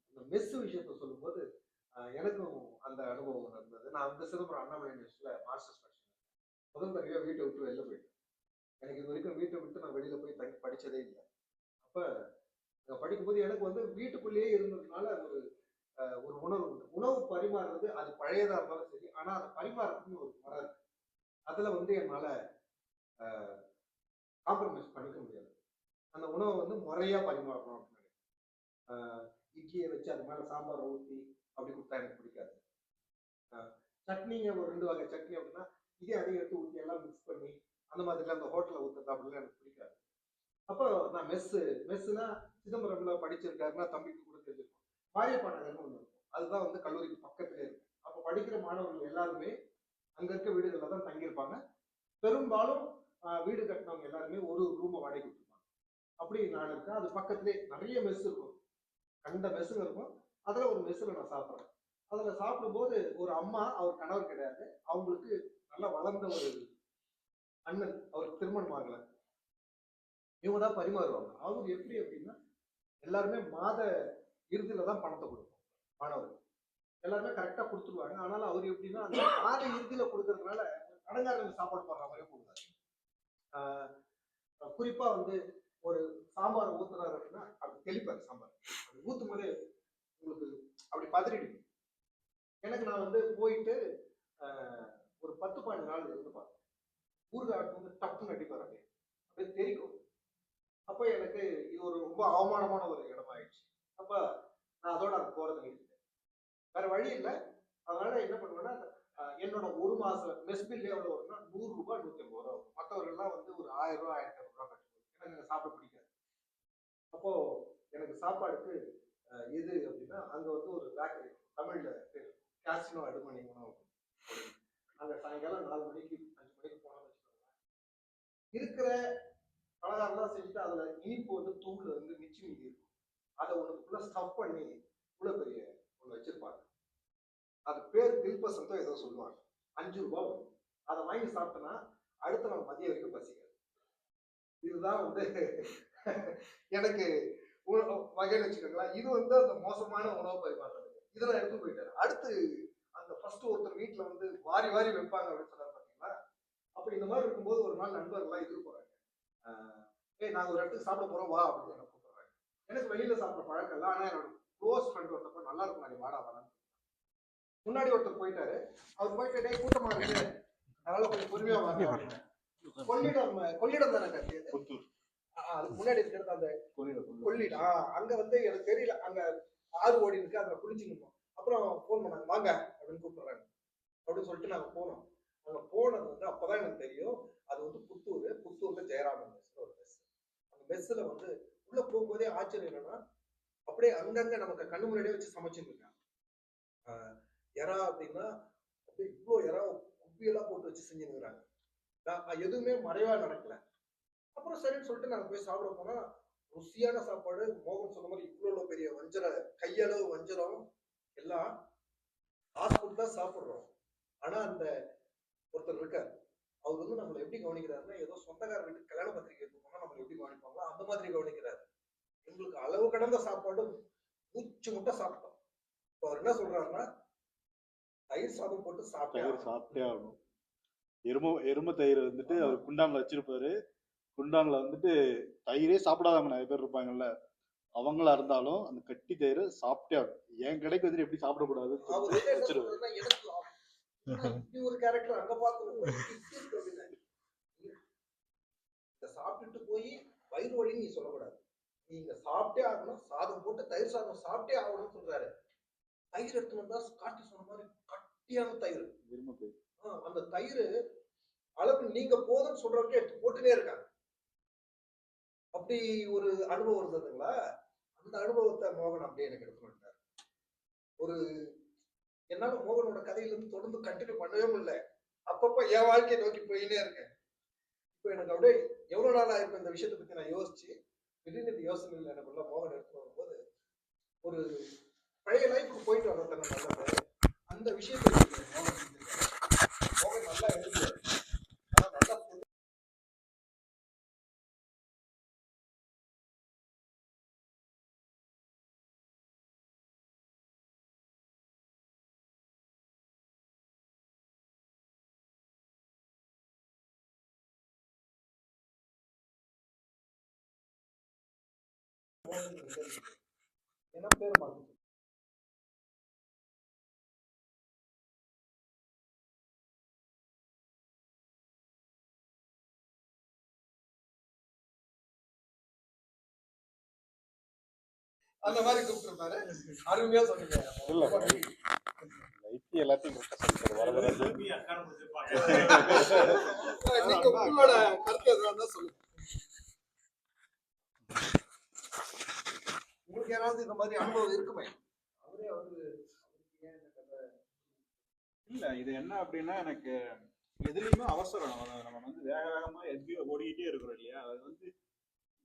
இந்த மெஸ் விஷயத்த சொல்லும்போது எனக்கும் அந்த அனுபவம் இருந்தது. நான் வந்து சிதம்பரம் அண்ணாமலை யூனிவர்சிட்டியில மாஸ்டர்ஸ் படிச்சேன். முதல் தடவையா வீட்டை விட்டு வெளில போயிட்டேன். எனக்கு இது வரைக்கும் வீட்டை விட்டு நான் வெளியில போய் தங்கி படிச்சதே இல்லை. அப்ப படிக்கும்போது எனக்கு வந்து வீட்டுக்குள்ளேயே இருந்ததுனால ஒரு உணவு பரிமாறுறது அது பழையதா இருந்தாலும் சரி, ஆனா அதை பரிமாறுறதுன்னு ஒரு முறை இருக்கு. அதுல வந்து என்னால காம்ப்ரமைஸ் பண்ணிக்க முடியாது. அந்த உணவை வந்து முறையா பரிமாறணும் அப்படின்னு இட்லியை வச்சு அது மேல சாம்பாரை ஊற்றி அப்படி கொடுத்தா எனக்கு பிடிக்காது. சட்னிங்க ஒரு 2 வகை சட்னி அப்படின்னா இதே அதையும் எடுத்து ஊற்றி எல்லாம் மிக்ஸ் பண்ணி அந்த மாதிரிலாம் அந்த ஹோட்டலில் ஊற்றுறது அப்படிலாம் எனக்கு பிடிக்காது. அப்போ நான் மெஸ்ஸுனா சிதம்பரம்ல படிச்சிருக்காருன்னா தம்பிக்கு கூட தெரிஞ்சிருக்கும். மாரியப்பா நகர்னு ஒன்று இருக்கும். அதுதான் வந்து கல்லூரிக்கு பக்கத்திலே இருக்கு. அப்போ படிக்கிற மாணவர்கள் எல்லாருமே அங்க இருக்க வீடுகளில் தான் தங்கியிருப்பாங்க. பெரும்பாலும் வீடு கட்டினவங்க எல்லாருமே ஒரு ரூமை வாடகை கொடுத்துருப்பாங்க. அப்படி நான் இருக்கேன். அது பக்கத்திலே நிறைய மெஸ் இருக்கும். கண்ட மெஸ்ஸுங்க இருக்கும். அதில் ஒரு மெஸ்ஸில் நான் சாப்பிட்றேன். அதில் சாப்பிடும்போது ஒரு அம்மா, அவர் கணவர் கிடையாது, அவங்களுக்கு நல்லா வளர்ந்த ஒரு அண்ணன், அவருக்கு திருமணம் ஆகலை, இவங்க தான் பரிமாறுவாங்க. அவங்க எப்படி அப்படின்னா எல்லாருமே மாத இறுதியில தான் பணத்தை கொடுப்போம் மாணவர்கள். எல்லாருமே கரெக்டா கொடுத்துருவாங்க. ஆனாலும் அவர் எப்படின்னா அந்த மாத இறுதியில கொடுக்கறதுனால கடங்காரங்களுக்கு சாப்பாடு போடுற மாதிரியே போடுவாரு. குறிப்பா வந்து ஒரு சாம்பார் ஊத்துறாரு அப்படின்னா அப்படி தெளிப்பாரு சாம்பார். அது ஊத்தும் போதே உங்களுக்கு அப்படி பதறிடுங்க. எனக்கு நான் வந்து போயிட்டு ஒரு 10-12 நாள் இருந்து பார்த்தேன். ஊறுகாட்டு வந்து டப்புன்னு அடிப்பார், அப்படியே தெரிக்கும். அப்ப எனக்கு இது ஒரு ரொம்ப அவமானமான ஒரு இடமாயிடுச்சு. அப்ப நான் அதோட அங்க போறது நிறுத்திட்டேன். வேற வழி இல்லை. அதனால என்ன பண்ணுவேன்னா என்னோட ஒரு மாசம் மெஸ் பில் எவ்வளவு வரும்னா 100 ரூபாய் 150 ரூபா வரும். மற்றவர்கள்லாம் வந்து ஒரு 1000 ரூபாய் 1500 ரூபாய் கட்டுவாங்க. எனக்கு சாப்பிட பிடிக்காது. அப்போ எனக்கு சாப்பாடுக்கு எது அப்படின்னா அங்க வந்து ஒரு பேக்கரி தமிழ்ல பேர் காசினோ அடுமணி உணவு. அங்க சாயங்காலம் 4 மணிக்கு 5 மணிக்கு போனோம்னு வச்சுக்கோங்க, இருக்கிற பலகாரம்லாம் செஞ்சுட்டு அதுல இனிப்பு வந்து தூள்ல வந்து மிச்சி மீதி இருக்கும். அதை ஒண்ணுக்குள்ள ஸ்டஃப் பண்ணி இவ்வளவு பெரிய ஒண்ணு வச்சிருப்பாங்க. அது பேர் தில்பசந்தோ ஏதோ சொல்லுவாங்க. 5 ரூபாய் வரும். அதை வாங்கி சாப்பிட்டோன்னா அடுத்த நாள் மதியம் வரைக்கும் பசிக்காது. இதுதான் வந்து எனக்கு வகைன்னு வச்சுக்கோங்களேன். இது வந்து அந்த மோசமான உணவு பரிமாற்றம். இதை நான் எடுத்து போயிட்டேன். அடுத்து அந்த ஃபர்ஸ்ட் ஒருத்தர் வீட்டுல வந்து வாரி வாரி வைப்பாங்க அப்படின்னு சொன்னார் பாத்தீங்களா. அப்படி இந்த மாதிரி இருக்கும்போது ஒரு நாள் நண்பர்கள்லாம் இது போறாங்க, நாங்க ஒரு இடத்துக்கு சாப்பிட போறோம் வா அப்படின்னு என்ன கூப்பிடுறாங்க. எனக்கு வெளியில சாப்பிட பழக்கம் இல்லை. ஆனா என்னோட க்ளோஸ் ஃப்ரெண்ட் ஒருத்தப்ப நல்லா இருக்கும், நான் வாடா வரான்னு. முன்னாடி ஒருத்தர் போயிட்டாரு. அவர் போயிட்டு கூட்டமா இருக்கு, அதனால கொஞ்சம் பொறுமையா வாங்க. கொள்ளிடம் தானே கட்டியது, அதுக்கு முன்னாடி இருக்கிறது அந்த கொள்ளிடம். அங்க வந்து எனக்கு தெரியல, அங்க ஆறு ஓடி இருக்கு, அதுல குளிச்சுக்கணும். அப்புறம் போன் பண்ணாங்க, வாங்க அப்படின்னு கூப்பிடுறாங்க அப்படின்னு சொல்லிட்டு நாங்க போனோம். அங்க போனது வந்து அப்பதான் எனக்கு தெரியும் அது வந்து புத்தூர்ல ஜெயராமன் மெஸ் ஒரு மெஸ். அந்த மெஸ்ல வந்து உள்ள போகும்போதே ஆச்சரியம் என்னன்னா அப்படியே அங்கங்க நமக்கு கண்ணு முன்னாடியே வச்சு சமைச்சுட்டு இருக்காங்க. எறா அப்படின்னா அப்படியே இவ்வளோ எறா குப்பியெல்லாம் போட்டு வச்சு செஞ்சுருக்கிறாங்க. எதுவுமே மறைவா நடக்கல. அப்புறம் சரின்னு சொல்லிட்டு நாங்க போய் சாப்பிட போனா ருசியான சாப்பாடு. மோகன் சொன்ன மாதிரி இவ்வளவு பெரிய வஞ்சர கையளவு வஞ்சரம் எல்லாம் ஹாஸ்பிட்டல் தான் சாப்பிடுறோம். ஆனா அந்த ஒருத்தர் இருக்காரு, அவர் வந்து நம்மளை எப்படி கவனிக்கிறாருன்னா ஏதோ சொந்தக்கார வீட்டுக்கு கல்யாண பத்திரிகை எடுத்து போனா நம்மளை எப்படி கவனிப்பாங்களோ அந்த மாதிரி கவனிக்கிறாரு. எங்களுக்கு அளவு கடந்த சாப்பாடு மூச்சு முட்டை சாப்பிட்டோம். இப்போ அவர் என்ன சொல்றாருன்னா தயிர் சாதம் போட்டு சாப்பிட்டே ஆகணும். எருமை தயிர் வந்துட்டு அவர் குண்டான்ல வச்சிருப்பாரு. குண்டான்ல வந்துட்டு தயிரே சாப்பிடாதவங்க நிறைய பேர் இருப்பாங்கல்ல, அவங்களா இருந்தாலும் அந்த கட்டி தயிர் சாப்பிட்டே ஆகும். என் கடைக்கு வந்துட்டு எப்படி சாப்பிடக்கூடாது ஒரு கேரக்டர் அங்க பார்த்து சாப்பிட்டுட்டு போய் வயிறு வலின்னு நீ சொல்லக்கூடாது, நீங்க சாப்பிட்டே ஆகணும், சாதம் போட்டு தயிர் சாதம் சாப்பிட்டே ஆகணும்னு சொல்றாரு. தயிர் எடுத்து வந்தா காட்டி சொன்ன மாதிரி கட்டியான தயிர், அந்த தயிர் அளவு நீங்க போதும்னு சொல்றவங்க எடுத்து போட்டுட்டே இருக்காங்க. அப்படி ஒரு அனுபவம் இருந்ததுங்களா. அந்த அனுபவத்தை மோகன் அப்படியே எனக்கு எடுத்து வந்துட்டார். ஒரு என்னால மோகனோட கதையில இருந்து தொடர்ந்து கண்டினியூ பண்ணவே முடியல. அப்பப்ப என் வாழ்க்கையை நோக்கி போயினே இருக்கேன். இப்போ எனக்கு அப்படியே எவ்வளவு நாள் ஆயிருக்கும் இந்த விஷயத்தை பத்தி நான் யோசிச்சு திடீர்னு இந்த யோசனையில் எனக்குள்ள மோகன் எடுத்து வரும்போது ஒரு பழைய லைஃப்க்கு போயிட்டு வர நல்லது. அந்த விஷயத்தை மோகன் நல்லா எழுதுவார். என்ன பேர் மறந்து அந்த மாதிரி கூப்பிட்டுருப்பாரு. அருமையா சொன்னீங்க. இல்ல ரொம்ப நன்றி. லைஃப் எல்லாத்தையும் கரெக்டா சொல்லிட்டாரு. வரதராஜன் நீங்க உங்களோட கருத்து எதுவா இருந்தா சொல்லுங்க. உங்களுக்கு யாராவது இந்த மாதிரி அனுபவம் இருக்குமே? அவரே வந்து ஏன் இந்த கதை? இல்ல இது என்ன அப்படின்னா, எனக்கு எதுலையுமே அவசரம். நம்ம வந்து வேக வேகமா எங்கேயோ ஓடிக்கிட்டே இருக்கிறோம் இல்லையா? அது வந்து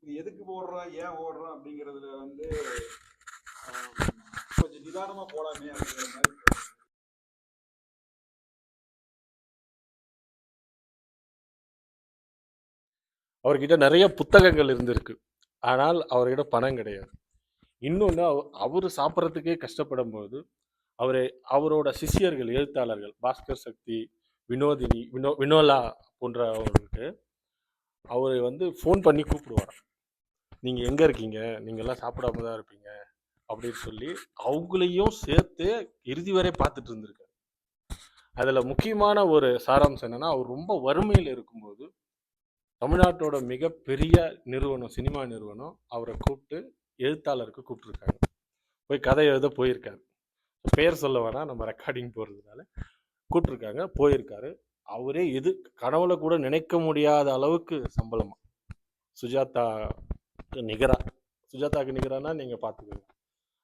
இது எதுக்கு ஓடுறோம், ஏன் ஓடுறோம் அப்படிங்கிறதுல வந்து கொஞ்சம் நிதானமா போலாமே அப்படிங்கிற மாதிரி தோணுது. அவர்கிட்ட நிறைய புத்தகங்கள் இருந்திருக்கு. ஆனால் அவர்கிட்ட பணம் கிடையாது. இன்னொன்று அவர் சாப்பிட்றதுக்கே கஷ்டப்படும் போது அவரோட சிஷ்யர்கள் எழுத்தாளர்கள் பாஸ்கர் சக்தி, வினோதினி, வினோலா போன்றவர்களுக்கு அவர் வந்து ஃபோன் பண்ணி கூப்பிடுவார். நீங்கள் எங்கே இருக்கீங்க, நீங்கள்லாம் சாப்பிடாம தான் இருப்பீங்க அப்படின்னு சொல்லி அவங்களையும் சேர்த்து இறுதி வரை பார்த்துட்டு இருந்திருக்காரு. அதில் முக்கியமான ஒரு சாராம்சம் என்னன்னா, அவர் ரொம்ப வறுமையில் இருக்கும்போது தமிழ்நாட்டோட மிகப்பெரிய நிறுவனம், சினிமா நிறுவனம் அவரை கூப்பிட்டு எழுத்தாளருக்கு கூப்பிட்டுருக்காங்க. போய் கதை எழுத போயிருக்காரு. பேர் சொல்ல வேணாம், நம்ம ரெக்கார்டிங் போகிறதுனால கூப்பிட்டுருக்காங்க, போயிருக்காரு. அவரே இது கனவுல கூட நினைக்க முடியாத அளவுக்கு சம்பளமா, சுஜாதாக்கு நிகரானா நீங்கள் பார்த்துக்கோங்க.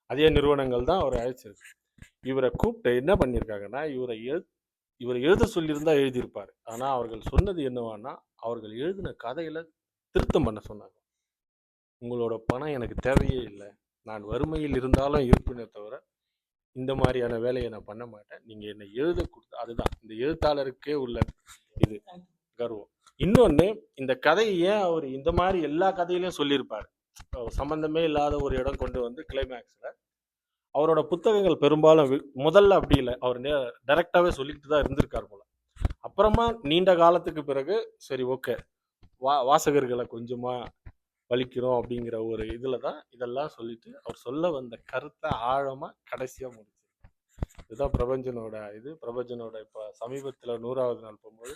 அதே நிறுவனங்கள் தான் அவரை அழைச்சிருக்கு. இவரை கூப்பிட்டு என்ன பண்ணியிருக்காங்கன்னா, இவரை எழுத சொல்லியிருந்தா எழுதியிருப்பார். ஆனால் அவர்கள் சொன்னது என்னவான்னா, அவர்கள் எழுதின கதையில திருத்தம் பண்ண சொன்னாங்க. உங்களோட பணம் எனக்கு தேவையே இல்லை, நான் வறுமையில் இருந்தாலும் இருப்பினே தவிர இந்த மாதிரியான வேலையை நான் பண்ண மாட்டேன், நீங்கள் என்னை எழுத கொடுத்து. அதுதான் இந்த எழுத்தாளருக்கே உள்ள இது கர்வம். இன்னொன்று, இந்த கதையை ஏன் அவர் இந்த மாதிரி எல்லா கதையிலையும் சொல்லியிருப்பார், சம்பந்தமே இல்லாத ஒரு இடம் கொண்டு வந்து கிளைமேக்ஸில். அவரோட புத்தகங்கள் பெரும்பாலும் முதல்ல அப்படி இல்லை, அவர் டைரக்டாகவே சொல்லிக்கிட்டு தான் இருந்திருக்கார் போல. அப்புறமா நீண்ட காலத்துக்கு பிறகு சரி ஓகே, வாசகர்களை கொஞ்சமாக வலிக்கிறோம் அப்படிங்கிற ஒரு இதில் தான் இதெல்லாம் சொல்லிட்டு அவர் சொல்ல வந்த கருத்தை ஆழமாக கடைசியாக முடிச்சு. இதுதான் பிரபஞ்சனோட இப்போ சமீபத்தில் 100வது நாள் போகும்போது,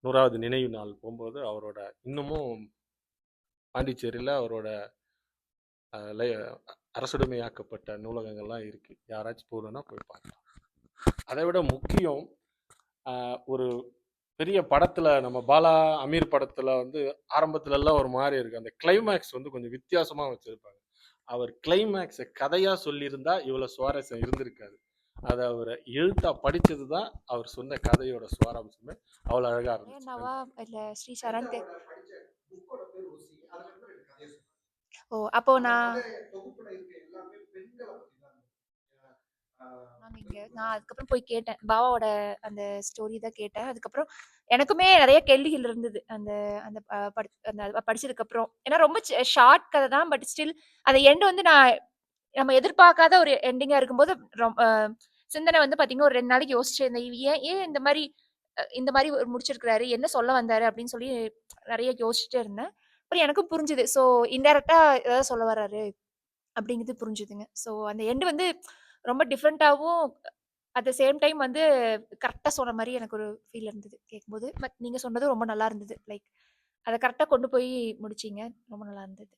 100வது நினைவு நாள் போகும்போது அவரோட இன்னமும் பாண்டிச்சேரியில் அவரோட அரசுடைமையாக்கப்பட்ட நூலகங்கள்லாம் இருக்குது. யாராச்சும் போகணுன்னா போய் பார்க்கலாம். அதை விட முக்கியம், ஒரு பெரிய படத்தில், நம்ம பாலா அமீர் படத்தில் வந்து ஆரம்பத்துலலாம் ஒரு மாதிரி இருக்குது, அந்த கிளைமேக்ஸ் வந்து கொஞ்சம் வித்தியாசமாக வச்சுருப்பாங்க. அவர் கிளைமேக்ஸை கதையாக சொல்லியிருந்தா இவ்வளோ சுவாரஸ்யம் இருந்திருக்காது. அதை அவர் எழுத்தா படித்தது தான் அவர் சொன்ன கதையோட சுவாரஸ்யமே அவ்வளோ அழகாக இருந்துச்சு. நவா இல்ல ஸ்ரீ சரண் படிச்ச புக்கோட பேர் ருசி. அதுல இருந்து ரெண்டு கதையை சொன்னாங்க. ஓ அப்போ அந்த நான் கதை தொகுப்புல இருக்க எல்லாமே பெண்களை பத்தி தான். நான் அதுக்கப்புறம் போய் கேட்டேன், பாபாவோட அந்த ஸ்டோரி தான் கேட்டேன். அதுக்கப்புறம் எனக்குமே நிறைய கேள்விகள் இருந்தது அந்த அந்த படிச்சதுக்கு அப்புறம். ஏன்னா ரொம்ப ஷார்ட் கதை தான், பட் ஸ்டில் அந்த எண்ட் வந்து நம்ம எதிர்பார்க்காத ஒரு எண்டிங்கா இருக்கும்போது சிந்தனை வந்து பாத்தீங்கன்னா ஒரு 2 நாளைக்கு யோசிச்சேன் இருந்தேன். ஏன் இந்த மாதிரி முடிச்சிருக்கிறாரு, என்ன சொல்ல வந்தாரு அப்படின்னு சொல்லி நிறைய யோசிச்சுட்டே இருந்தேன். அப்புறம் எனக்கும் புரிஞ்சுது, ஸோ இன்டெரக்டா ஏதாவது சொல்ல வர்றாரு அப்படிங்கிறது புரிஞ்சுதுங்க. ஸோ அந்த எண்டு வந்து ரொம்ப டிஃப்ரெண்ட்டாகவும் அட் த சேம் டைம் வந்து கரெக்டாக சொன்ன மாதிரி எனக்கு ஒரு ஃபீல் இருந்தது கேட்கும்போது. பட் நீங்கள் சொன்னது ரொம்ப நல்லா இருந்தது. லைக் அதை கரெக்டாக கொண்டு போய் முடிச்சிங்க, ரொம்ப நல்லா இருந்தது.